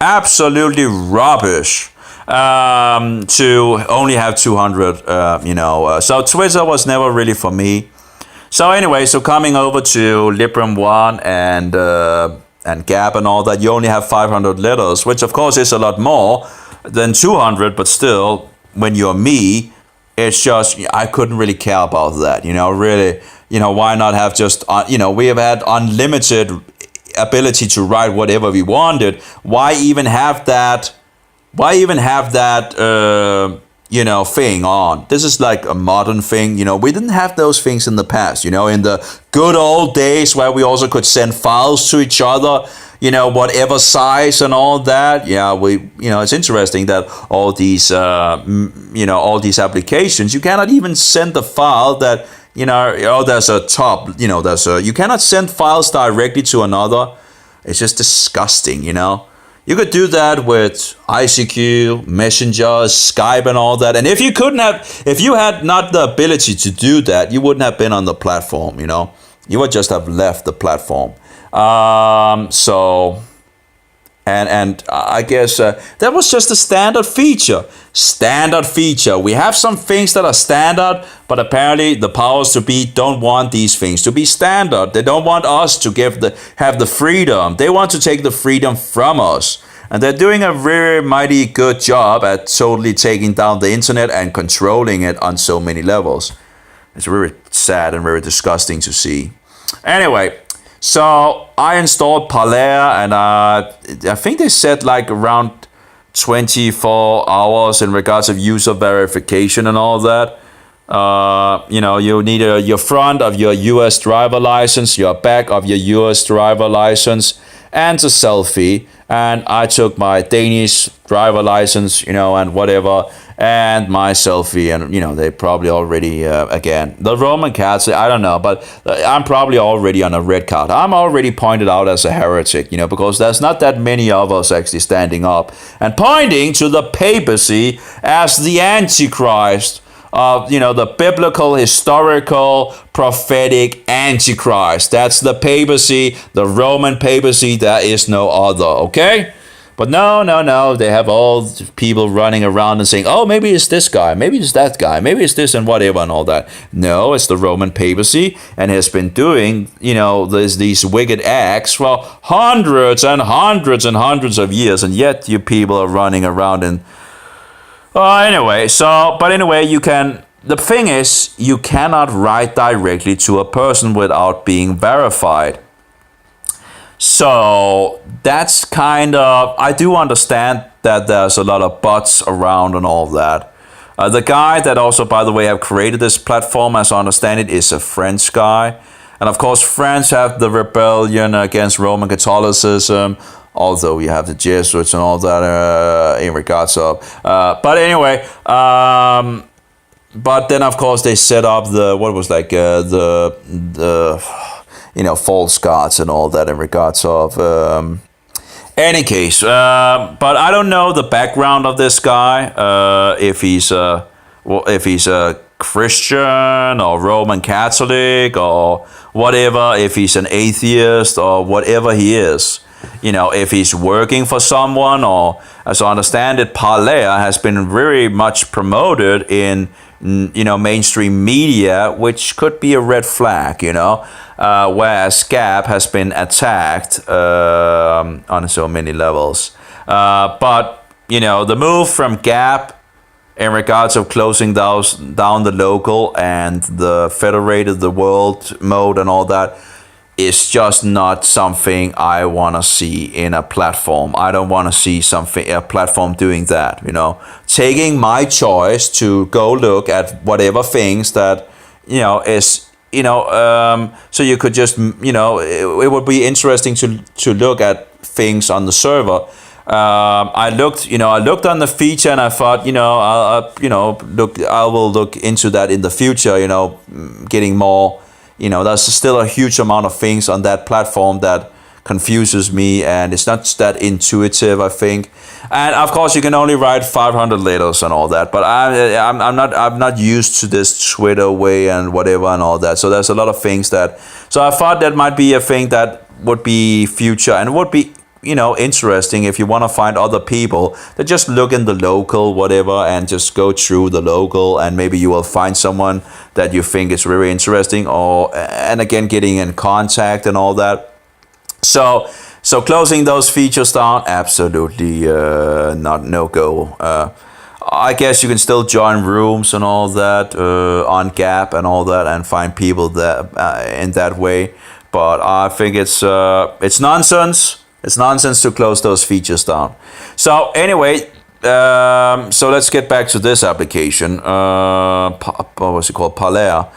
Absolutely rubbish. To only have 200. So Twitter was never really for me. So anyway, coming over to Librem 1 and Gap and all that, you only have 500 letters, which of course is a lot more than 200, but still, when you're me, it's just, I couldn't really care about that, really, why not have just, we have had unlimited ability to write whatever we wanted. Why even have that thing on? This is like a modern thing, we didn't have those things in the past, in the good old days where we also could send files to each other, whatever size and all that. Yeah, it's interesting that all these, all these applications, you cannot even send the file that, there's a top, you cannot send files directly to another. It's just disgusting, You could do that with ICQ, Messenger, Skype and all that. And if you had not the ability to do that, you wouldn't have been on the platform, You would just have left the platform. And I guess that was just a standard feature. We have some things that are standard, but apparently the powers to be don't want these things to be standard. They don't want us to have the freedom. They want to take the freedom from us. And they're doing a very mighty good job at totally taking down the internet and controlling it on so many levels. It's very sad and very disgusting to see. Anyway, so I installed Parler, and I think they said like around 24 hours in regards of user verification and all that. You need your front of your US driver license, your back of your US driver license, and a selfie. And I took my Danish driver license, and whatever, and my selfie. And, they probably already, again, the Roman Catholic, I don't know, but I'm probably already on a red card. I'm already pointed out as a heretic, because there's not that many of us actually standing up and pointing to the papacy as the Antichrist of, the biblical, historical, prophetic Antichrist. That's the papacy, the Roman papacy. There is no other, okay? But no. They have all people running around and saying, oh, maybe it's this guy, maybe it's that guy, maybe it's this and whatever and all that. No, it's the Roman papacy, and has been doing, these wicked acts for hundreds and hundreds and hundreds of years, and yet you people are running around and anyway, the thing is, you cannot write directly to a person without being verified. So that's kind of, I do understand that there's a lot of bots around and all that. The guy that also, by the way, have created this platform, as I understand it, is a French guy. And of course, France have the rebellion against Roman Catholicism, although you have the Jesuits and all that in regards of. But anyway, but then of course they set up the false gods and all that in regards of. Any case, but I don't know the background of this guy. If he's a Christian or Roman Catholic or whatever, if he's an atheist or whatever he is. If he's working for someone, or as I understand it, Parler has been very much promoted in, mainstream media, which could be a red flag, whereas Gap has been attacked on so many levels. But, the move from Gap in regards of closing down the local and the federated, the world mode and all that, is just not something I want to see in a platform. I don't want to see a platform doing that, taking my choice to go look at whatever things that, is, so you could just, it would be interesting to look at things on the server. I looked on the feature and I thought, I will look into that in the future, getting more. There's still a huge amount of things on that platform that confuses me, and it's not that intuitive, I think. And of course, you can only write 500 letters and all that. But I'm not used to this Twitter way and whatever and all that. So there's a lot of things that. So I thought that might be a thing that would be future and would be. Interesting if you want to find other people that just look in the local, whatever, and just go through the local, and maybe you will find someone that you think is very interesting, and again, getting in contact and all that. So closing those features down, absolutely no go. I guess you can still join rooms and all that on Gap and all that, and find people that in that way. But I think it's nonsense. It's nonsense to close those features down. So anyway, so let's get back to this application. What was it called? Parler.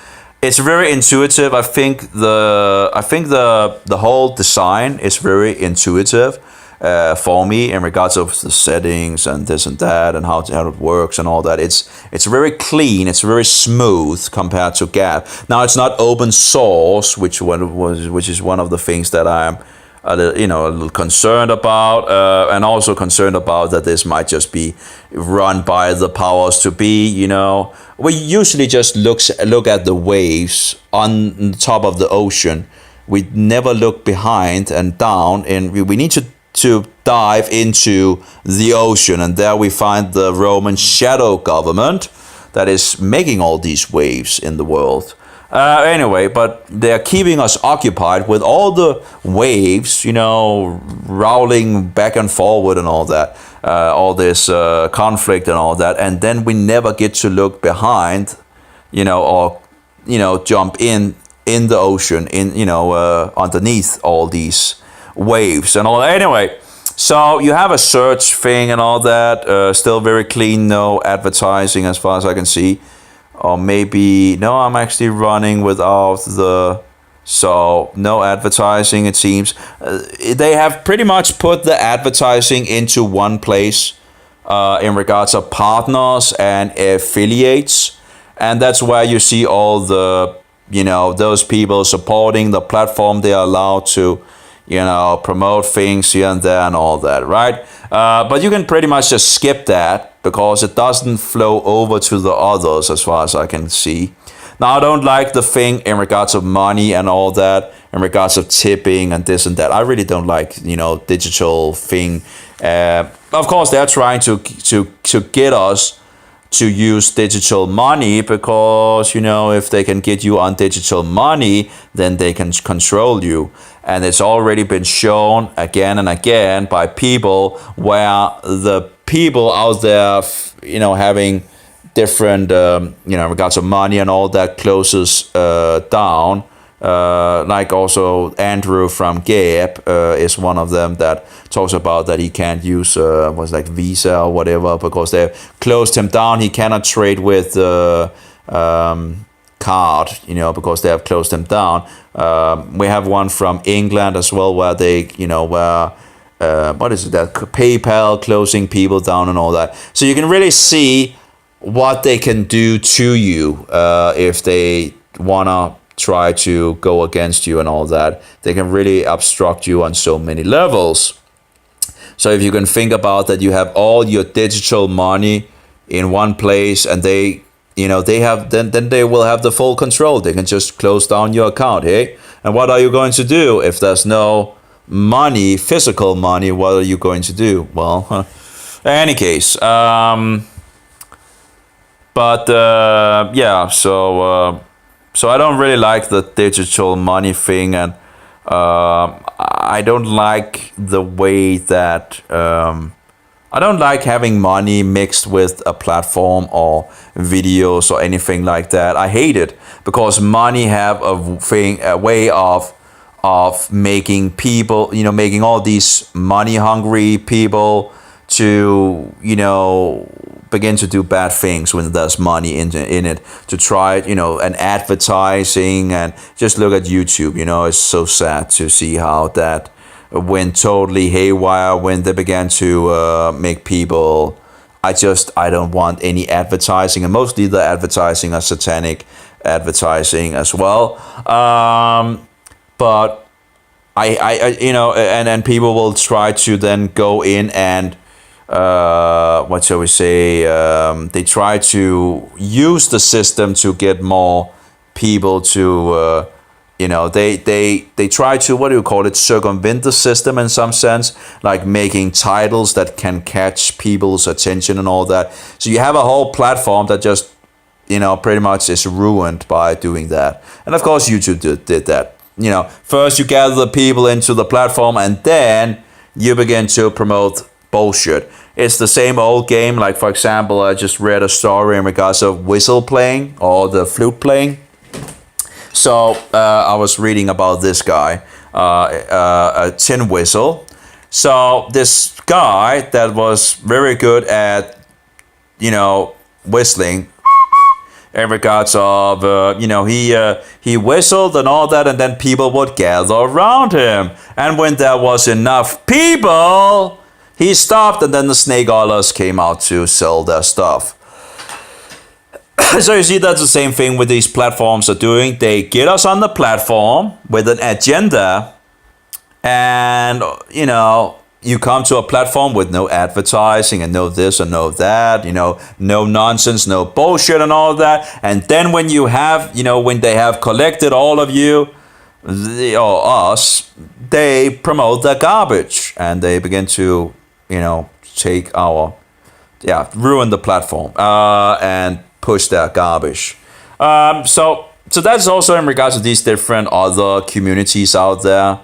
It's very intuitive. I think the whole design is very intuitive for me in regards of the settings and this and that and how it works and all that. It's very clean. It's very smooth compared to Gap. Now it's not open source, which is one of the things that I'm a little concerned about, and also concerned about that this might just be run by the powers to be. We usually just look at the waves on the top of the ocean. We never look behind and down, and we need to dive into the ocean, and there we find the Roman shadow government that is making all these waves in the world. Anyway, but they're keeping us occupied with all the waves, rolling back and forward and all that, all this conflict and all that, and then we never get to look behind, or jump in the ocean, underneath all these waves and all that. Anyway, So you have a search thing and all that. Still very clean, no advertising as far as I can see. Or maybe no, I'm actually running without the. So no advertising, it seems. They have pretty much put the advertising into one place in regards of partners and affiliates, and that's where you see all the those people supporting the platform. They are allowed to promote things here and there and all that, right? But you can pretty much just skip that because it doesn't flow over to the others as far as I can see. Now, I don't like the thing in regards of money and all that, in regards of tipping and this and that. I really don't like, digital thing. Of course, they're trying to get us to use digital money because, if they can get you on digital money, then they can control you. And it's already been shown again and again by people where the people out there, having different, regards of money and all that closes down. Like also Andrew from Gap is one of them that talks about that he can't use Visa or whatever because they've closed him down. He cannot trade with card, because they have closed him down. We have one from England as well where they, what is it that PayPal closing people down and all that. So you can really see what they can do to you if they wanna try to go against you and all that. They can really obstruct you on so many levels. So if you can think about that, you have all your digital money in one place, and they have then they will have the full control. They can just close down your account, hey? And what are you going to do if there's no money, physical money? What are you going to do? Well, in any case, so I don't really like the digital money thing, and I don't like the way that I don't like having money mixed with a platform or videos or anything like that. I hate it because money have a way of making people, making all these money hungry people to begin to do bad things when there's money in it, to try and advertising. And just look at YouTube, it's so sad to see how that went totally haywire when they began to make people. I don't want any advertising, and mostly the advertising are satanic advertising as well. But and people will try to then go in and what shall we say? They try to use the system to get more people to, they try to, what do you call it, circumvent the system in some sense, like making titles that can catch people's attention and all that. So you have a whole platform that just, pretty much is ruined by doing that. And of course, YouTube did that. First you gather the people into the platform, and then you begin to promote bullshit. It's the same old game. Like, for example, I just read a story in regards of whistle playing or the flute playing. So I was reading about this guy, a tin whistle. So this guy that was very good at, whistling in regards of, he whistled and all that, and then people would gather around him. And when there was enough people, he stopped, and then the snake oilers came out to sell their stuff. So you see, that's the same thing with these platforms are doing. They get us on the platform with an agenda, and, you come to a platform with no advertising and no this and no that, no nonsense, no bullshit and all that. And then when you have, when they have collected all of you, or us, they promote the garbage, and they begin to, take our, ruin the platform and push their garbage. So that's also in regards to these different other communities out there.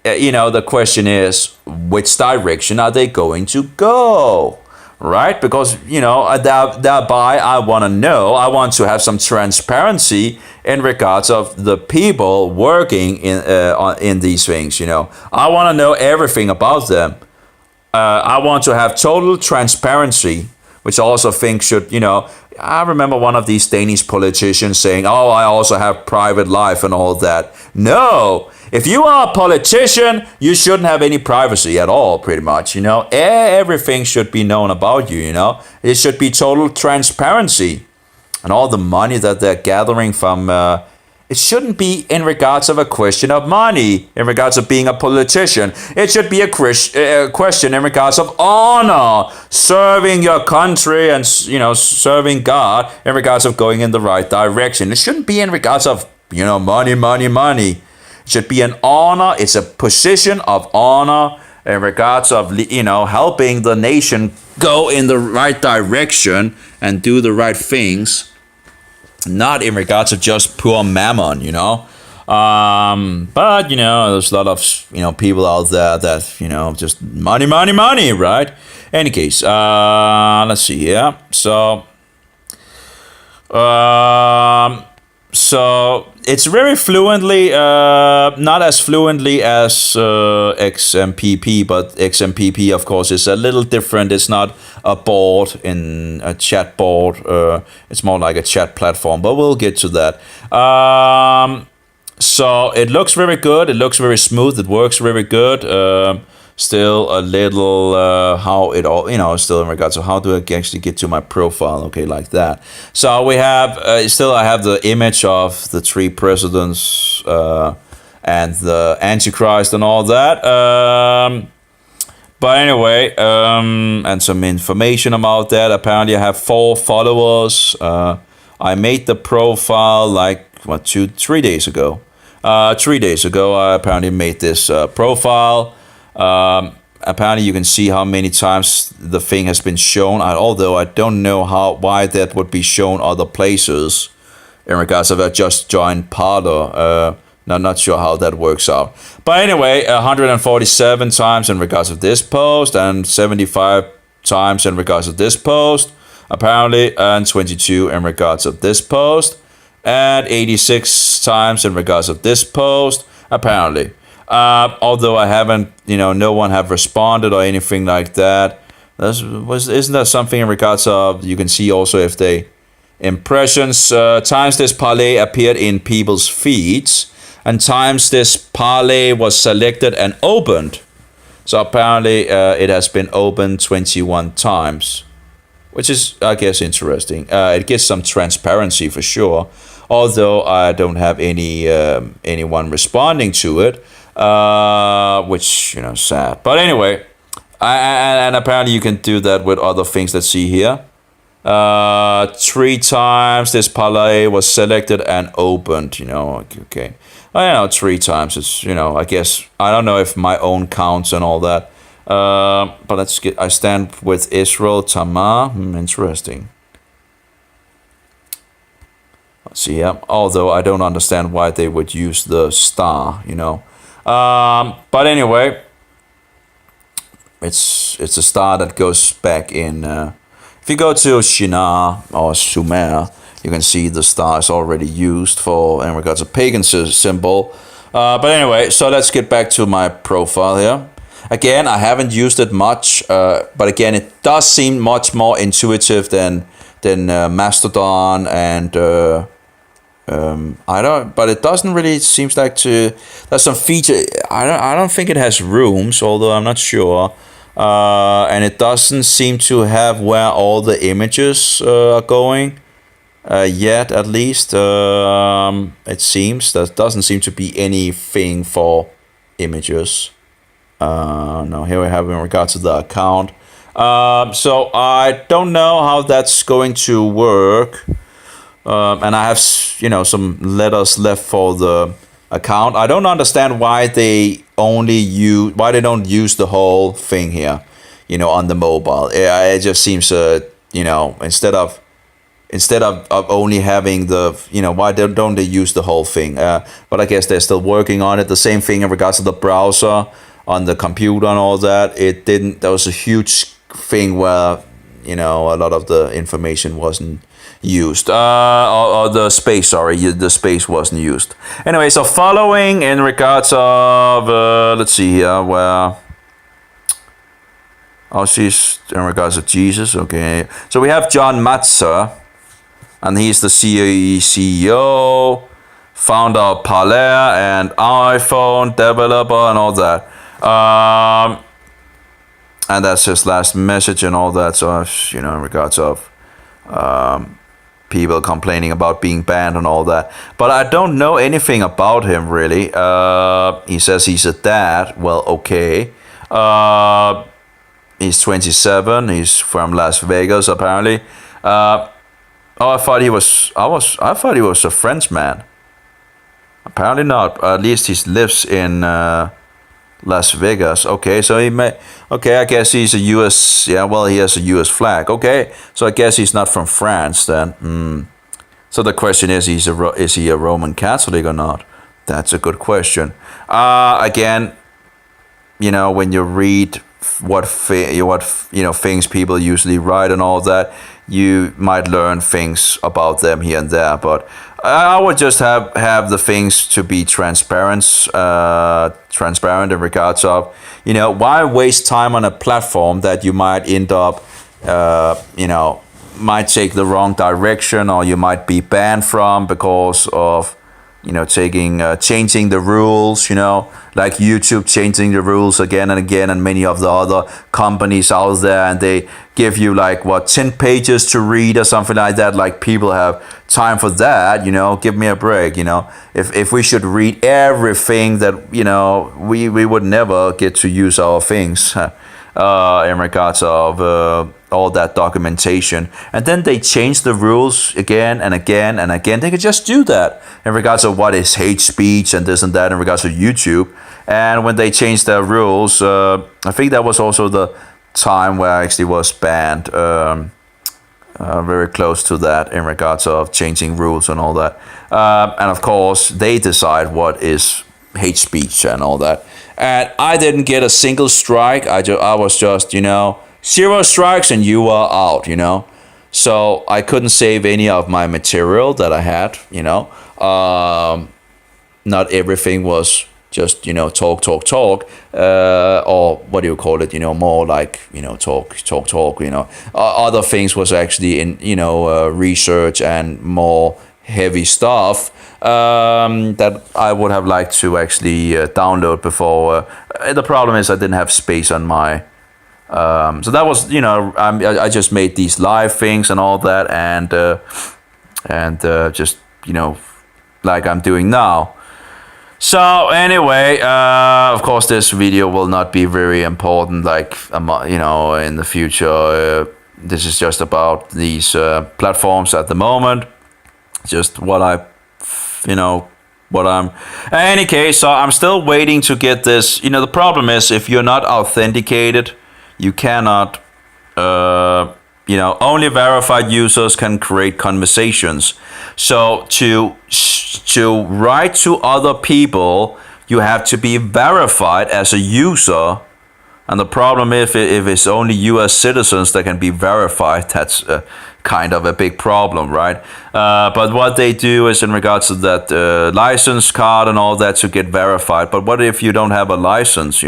The question is, which direction are they going to go? Right? Because, thereby I want to know, I want to have some transparency in regards of the people working in these things, I want to know everything about them. I want to have total transparency, which I also think should, I remember one of these Danish politicians saying, oh, I also have private life and all that. No, if you are a politician, you shouldn't have any privacy at all, pretty much, Everything should be known about you, It should be total transparency. And all the money that they're gathering from, it shouldn't be in regards of a question of money, in regards of being a politician. It should be a question in regards of honor, serving your country and, serving God, in regards of going in the right direction. It shouldn't be in regards of, money, money, money. It should be an honor. It's a position of honor in regards of, helping the nation go in the right direction and do the right things. Not in regards of just poor mammon, But, there's a lot of, people out there that, just money, money, money, right? Any case, let's see here. So it's very fluently, not as fluently as XMPP, but XMPP, of course, is a little different. It's not a board in a chat board. It's more like a chat platform, but we'll get to that. So it looks very good. It looks very smooth. It works very good. Still a little how it all, still in regards to how do I actually get to my profile, okay, like that. So we have, I have the image of the 3 presidents and the Antichrist and all that. But anyway, and some information about that. Apparently I have 4 followers. I made the profile like, 3 days ago. 3 days ago, I apparently made this profile. Apparently you can see how many times the thing has been shown, although I don't know why that would be shown other places in regards of I just joined Parler. Not sure how that works out. But anyway, 147 times in regards of this post and 75 times in regards of this post, apparently, and 22 in regards of this post, and 86 times in regards of this post, apparently. Although I haven't, no one have responded or anything like that. Isn't that something in regards of, you can see also if they impressions, times this parlay appeared in people's feeds, and times this parlay was selected and opened. So apparently it has been opened 21 times, which is, I guess, interesting. It gives some transparency for sure, although I don't have anyone responding to it. Which, sad. But anyway, and apparently you can do that with other things. Let's see here. 3 times this parlay was selected and opened, okay. 3 times. It's, I guess, I don't know if my own counts and all that. But let's get, I stand with Israel, Tamar. Interesting. Let's see, yeah. Although I don't understand why they would use the star, But anyway, it's a star that goes back in. If you go to Shinar or Sumer, you can see the star is already used in regards to pagan symbol. But anyway, so let's get back to my profile here. Again, I haven't used it much, but again, it does seem much more intuitive than Mastodon and. But it doesn't really seems like there's some feature. I don't think it has rooms, although I'm not sure. And it doesn't seem to have where all the images are going yet. At least it seems there doesn't seem to be anything for images. No, here we have in regards to the account. So I don't know how that's going to work. And I have, some letters left for the account. I don't understand why they don't use the whole thing here, on the mobile. It just seems, instead of only having the, why don't they use the whole thing? But I guess they're still working on it. The same thing in regards to the browser on the computer and all that. There was a huge thing where, a lot of the information wasn't used, or the space, the space wasn't used. Anyway, so following in regards of, let's see here, where Oh, she's in regards to Jesus. Okay. So we have John Matzer, and he's the CEO, founder of Parler and iPhone developer and all that. And that's his last message and all that. So, in regards of people complaining about being banned and all that. But I don't know anything about him really. He says he's a dad. Well, okay. He's 27. He's from Las Vegas apparently. I thought he was. I thought he was a Frenchman. Apparently not. At least he lives in Las Vegas. Okay, so he may. Okay, I guess he's a U.S. Yeah, well, he has a U.S. flag. Okay, so I guess he's not from France then. So the question is, is he a Roman Catholic or not? That's a good question. Again, when you read what things people usually write and all that, you might learn things about them here and there. But I would just have the things to be transparent in regards of, why waste time on a platform that you might end up, might take the wrong direction, or you might be banned from because of, changing the rules, like YouTube changing the rules again and again, and many of the other companies out there, and they give you 10 pages to read or something like that. Like, people have time for that, give me a break, if we should read everything that, we would never get to use our things in regards of all that documentation. And then they change the rules again and again and again. They could just do that in regards of what is hate speech and this and that in regards to YouTube. And when they changed their rules, I think that was also the time where I actually was banned, very close to that in regards of changing rules and all that. And of course, they decide what is hate speech and all that. And I didn't get a single strike. I was just, 0 strikes and you are out, So I couldn't save any of my material that I had, Not everything was just, talk, or what do you call it, more like, talk, Other things was actually in, research and more heavy stuff that I would have liked to actually download before. The problem is I didn't have space on my so that was, I just made these live things and all that, and just, like I'm doing now. So anyway, of course, this video will not be very important, in the future. This is just about these platforms at the moment. Just what I'm. In any case, so I'm still waiting to get this. The problem is, if you're not authenticated, you cannot, only verified users can create conversations. So to write to other people, you have to be verified as a user. And the problem if it's only US citizens that can be verified, that's kind of a big problem, right? But what they do is in regards to that license card and all that to get verified. But what if you don't have a license,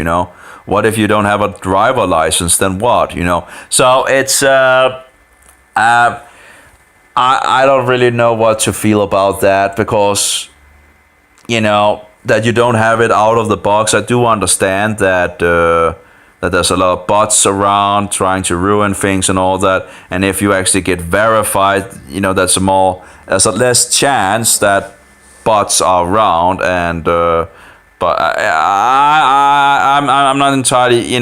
What if you don't have a driver license? Then what? So it's I don't really know what to feel about that, because that you don't have it out of the box. I do understand that that there's a lot of bots around trying to ruin things and all that. And if you actually get verified, there's a less chance that bots are around. And but I'm not entirely,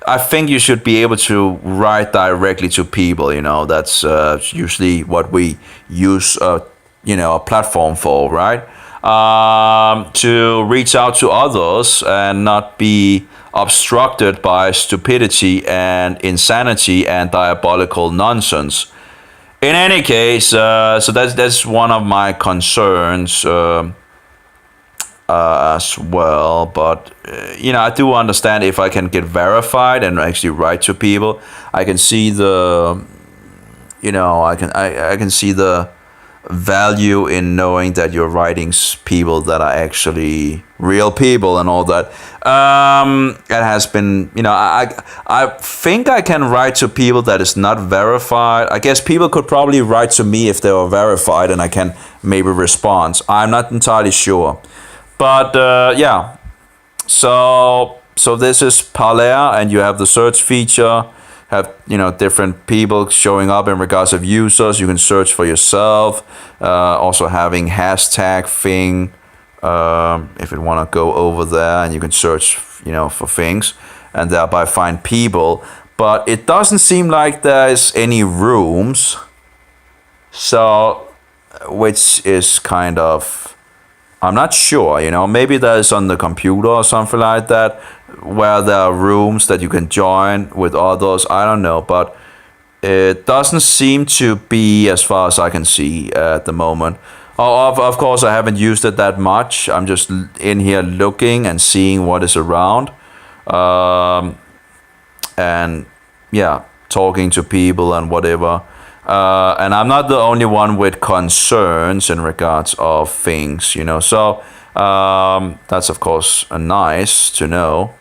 I think you should be able to write directly to people, that's usually what we use, a platform for, right? To reach out to others and not be obstructed by stupidity and insanity and diabolical nonsense. In any case, so that's one of my concerns. As well, but I do understand if I can get verified and actually write to people, I can see the, I can see the value in knowing that you're writing people that are actually real people and all that. It has been, I think I can write to people that is not verified. I guess people could probably write to me if they were verified, and I can maybe respond. I'm not entirely sure, but yeah. So this is Parler, and you have the search feature. Have different people showing up in regards of users. You can search for yourself. Also having hashtag thing. If you want to go over there, and you can search for things, and thereby find people. But it doesn't seem like there's any rooms. So, which is kind of, I'm not sure. Maybe there's on the computer or something like that, where there are rooms that you can join with others. I don't know, but it doesn't seem to be, as far as I can see at the moment. Of course, I haven't used it that much. I'm just in here looking and seeing what is around, and yeah, talking to people and whatever. And I'm not the only one with concerns in regards of things, So that's of course nice to know.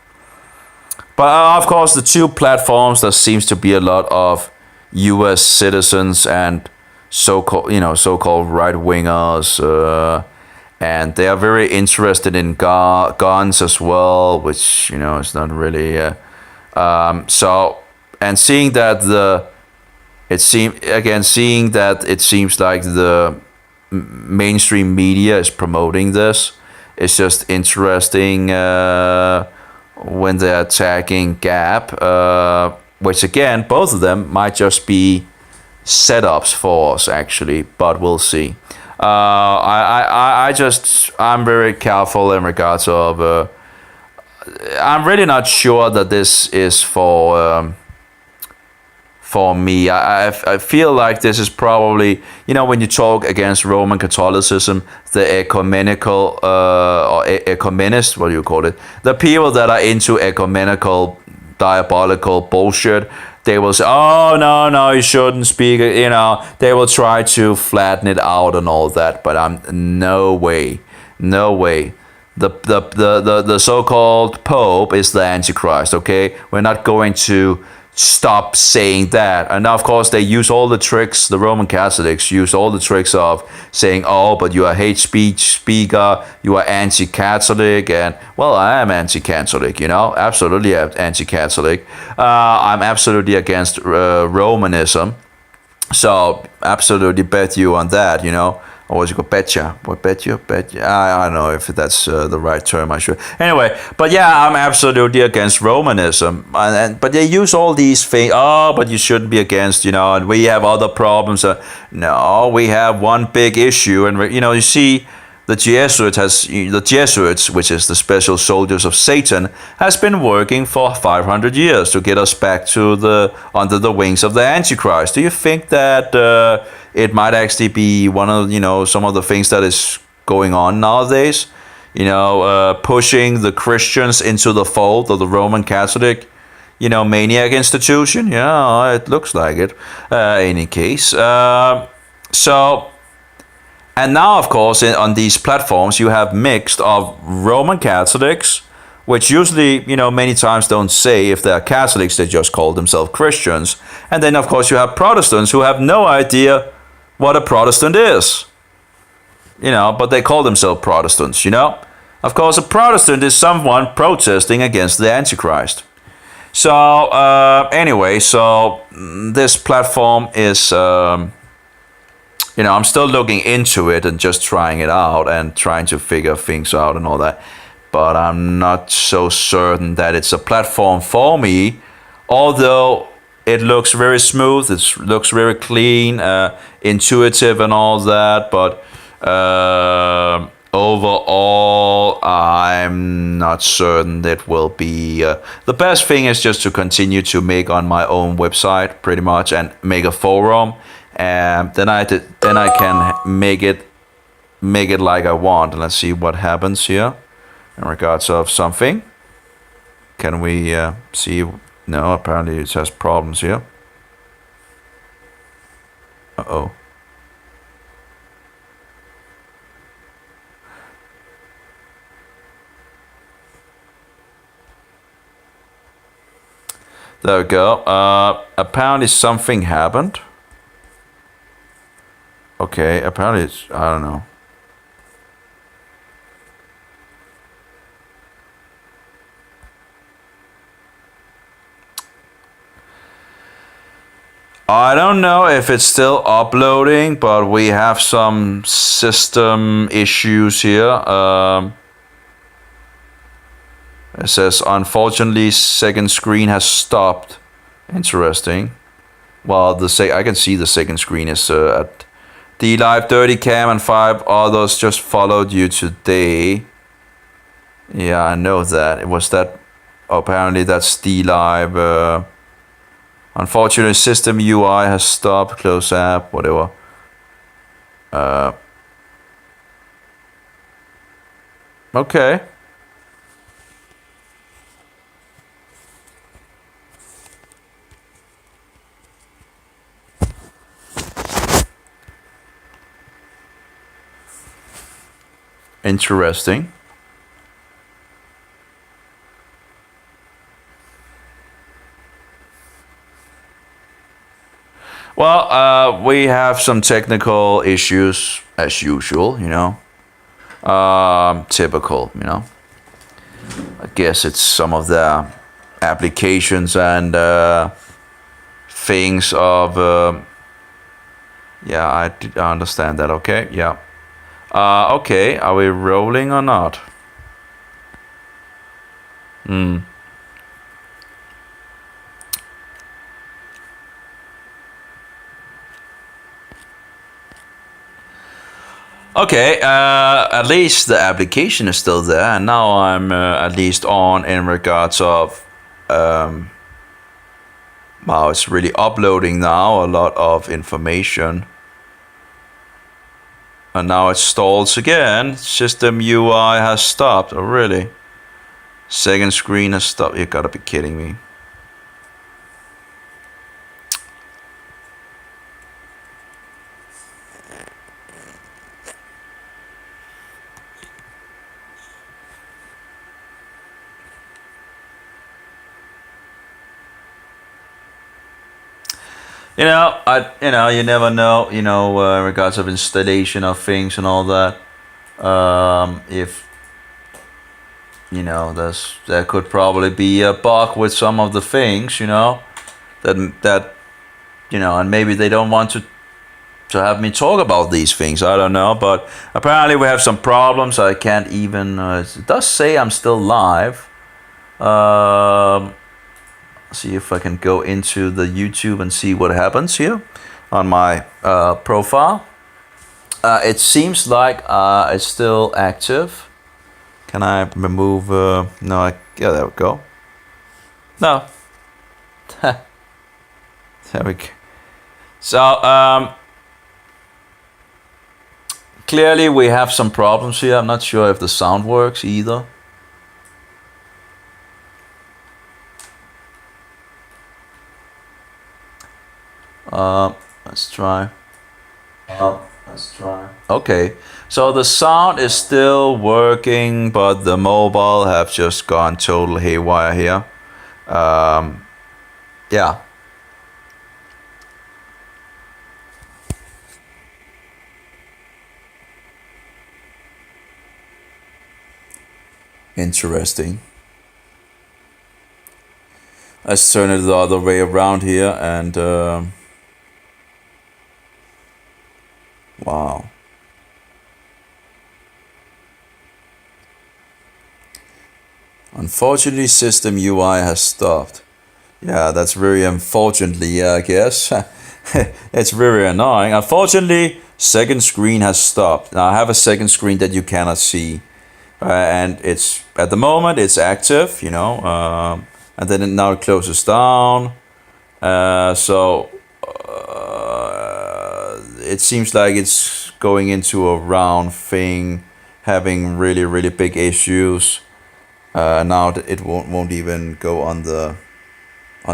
But of course, the two platforms, there seems to be a lot of U.S. citizens and so-called right wingers, and they are very interested in guns as well, which is not really. So, and seeing that it seems like the mainstream media is promoting this. It's just interesting. When they're attacking Gap, which again, both of them might just be setups for us actually, but we'll see. I'm very careful in regards of. I'm really not sure that this is for me. I feel like this is probably, when you talk against Roman Catholicism, the ecumenical or ecumenist, what do you call it? The people that are into ecumenical diabolical bullshit, they will say, oh, no, you shouldn't speak, they will try to flatten it out and all that, but no way. The so-called Pope is the Antichrist, okay? We're not going to stop saying that. And now, of course, they use all the tricks, the Roman Catholics use all the tricks of saying, oh, but you are a hate speech speaker, you are anti-Catholic, and, well, I am anti-Catholic, absolutely anti-Catholic. I'm absolutely against Romanism, so absolutely bet you on that, Or was it called betcha? What betcha? I don't know if that's the right term. I should. Anyway, but yeah, I'm absolutely against Romanism. But they use all these things. Oh, but you shouldn't be against, and we have other problems. No, we have one big issue. And, you see, the Jesuits, which is the special soldiers of Satan, has been working for 500 years to get us back to under the wings of the Antichrist. Do you think that it might actually be one of some of the things that is going on nowadays? Pushing the Christians into the fold of the Roman Catholic, maniac institution. Yeah, it looks like it. Any case, and now, of course, on these platforms, you have mixed of Roman Catholics, which usually, many times don't say if they're Catholics, they just call themselves Christians. And then, of course, you have Protestants who have no idea what a Protestant is. But they call themselves Protestants, Of course, a Protestant is someone protesting against the Antichrist. So, anyway, this platform is... I'm still looking into it and just trying it out and trying to figure things out and all that. But I'm not so certain that it's a platform for me. Although it looks very smooth, it looks very clean, intuitive and all that. But overall, I'm not certain that will be... the best thing is just to continue to make on my own website, pretty much, and make a forum. And then I can make it like I want. Let's see what happens here in regards of something. Can we see? No, apparently it has problems here. Uh-oh. There we go. Apparently something happened. Okay, apparently it's, I don't know. I don't know if it's still uploading, but we have some system issues here. It says, unfortunately, second screen has stopped. Interesting. Well, I can see the second screen is at D Live 30 cam and 5 others just followed you today. Yeah, I know that. It was that. Apparently, that's D Live. Unfortunately, system UI has stopped. Close app, whatever. Okay. Interesting. Well, we have some technical issues as usual, you know. Typical, you know. I guess it's some of the applications and things of. Yeah, I understand that. Okay, yeah. Okay, are we rolling or not? Okay, at least the application is still there, and now I'm at least on in regards of. Wow, it's really uploading now a lot of information. And now it stalls again. System UI has stopped. Oh, really? Second screen has stopped. You gotta be kidding me. You never know, in regards of installation of things and all that. If there could probably be a bug with some of the things, that and maybe they don't want to have me talk about these things. I don't know, but apparently we have some problems. I can't even. It does say I'm still live. See if I can go into the YouTube and see what happens here on my profile. It seems like it's still active. Can I remove? No, yeah, there we go. No. There we go. So clearly we have some problems here. I'm not sure if the sound works either. Let's try. Okay, so the sound is still working, but the mobile have just gone total haywire here. Yeah. Interesting. Let's turn it the other way around here and wow. Unfortunately, system UI has stopped. Yeah, that's very unfortunately, I guess. It's very annoying. Unfortunately, second screen has stopped. Now I have a second screen that you cannot see. And it's at the moment it's active, and then it now closes down. So it seems like it's going into a round thing, having really, really big issues. Now it won't even go on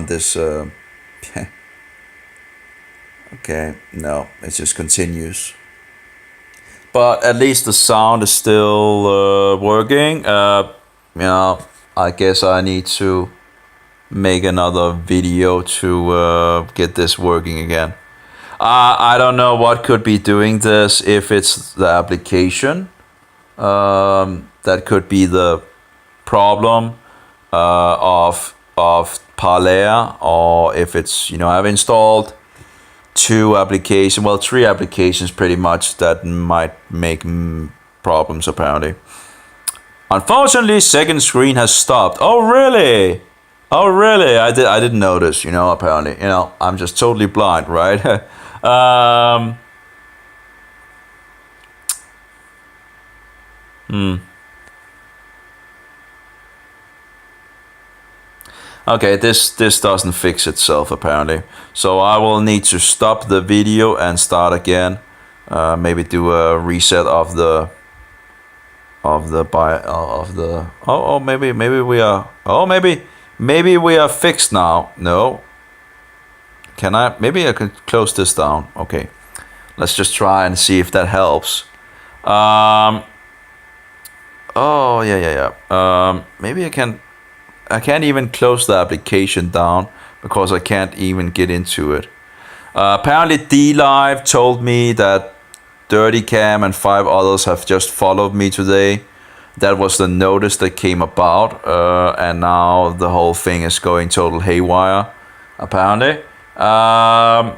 this. Okay, no, it just continues. But at least the sound is still working. I guess I need to make another video to get this working again. I don't know what could be doing this, if it's the application that could be the problem of Parler, or if it's, I've installed 3 applications pretty much that might make problems apparently. Unfortunately, second screen has stopped. Oh really? Oh really? I didn't notice, apparently. I'm just totally blind, right? Okay, this doesn't fix itself apparently. So I will need to stop the video and start again. Maybe do a reset of the maybe we are fixed now. No. Maybe I can close this down. Okay. Let's just try and see if that helps. Oh yeah. Maybe I can't even close the application down because I can't even get into it. Apparently DLive told me that Dirty Cam and 5 others have just followed me today. That was the notice that came about, and now the whole thing is going total haywire, apparently. And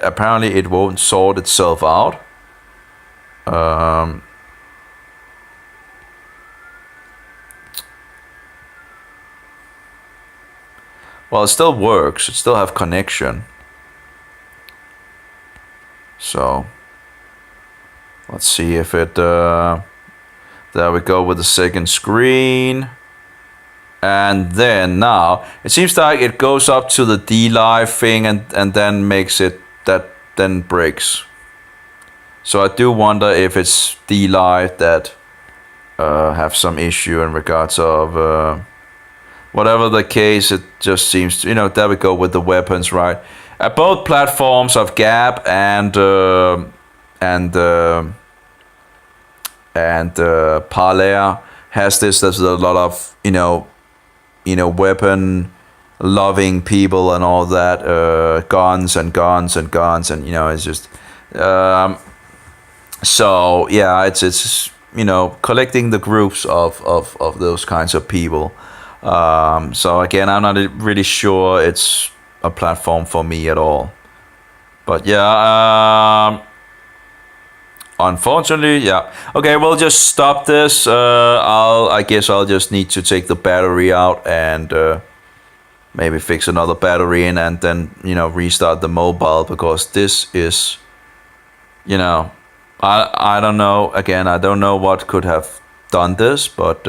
apparently it won't sort itself out. Well, it still works. It still have connection. So let's see if it. There we go with the second screen. And then now it seems like it goes up to the DLive thing and then makes it then breaks. So I do wonder if it's DLive that have some issue in regards of. Whatever the case, it just seems to, there we go with the weapons, right? Both platforms of Gap and Parler has this. There's a lot of weapon loving people and all that, guns and it's just so yeah, it's collecting the groups of those kinds of people. So again, I'm not really sure it's a platform for me at all. But yeah, unfortunately, yeah. Okay, we'll just stop this. I guess I'll just need to take the battery out and maybe fix another battery in, and then restart the mobile, because this is, I don't know. Again, I don't know what could have done this, but.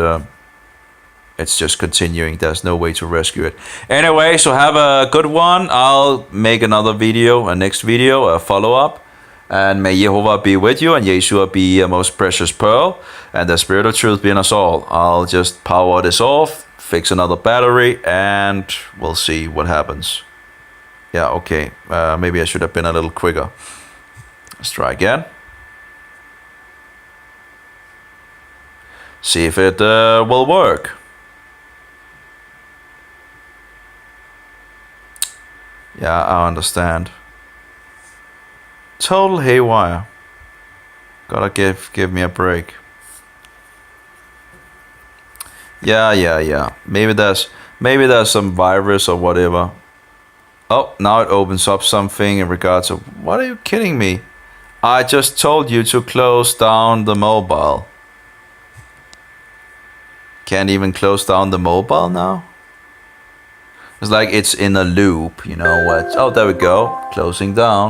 It's just continuing. There's no way to rescue it. Anyway, so have a good one. I'll make another video, a next video, a follow-up. And may Jehovah be with you, and Yeshua be a most precious pearl, and the Spirit of truth be in us all. I'll just power this off, fix another battery, and we'll see what happens. Yeah, okay. Maybe I should have been a little quicker. Let's try again. See if it will work. Yeah, I understand. Total haywire. Gotta give me a break. Yeah. Maybe there's some virus or whatever. Oh, now it opens up something in regards to. What are you kidding me? I just told you to close down the mobile. Can't even close down the mobile now? It's like it's in a loop, what? Oh, there we go. Closing down.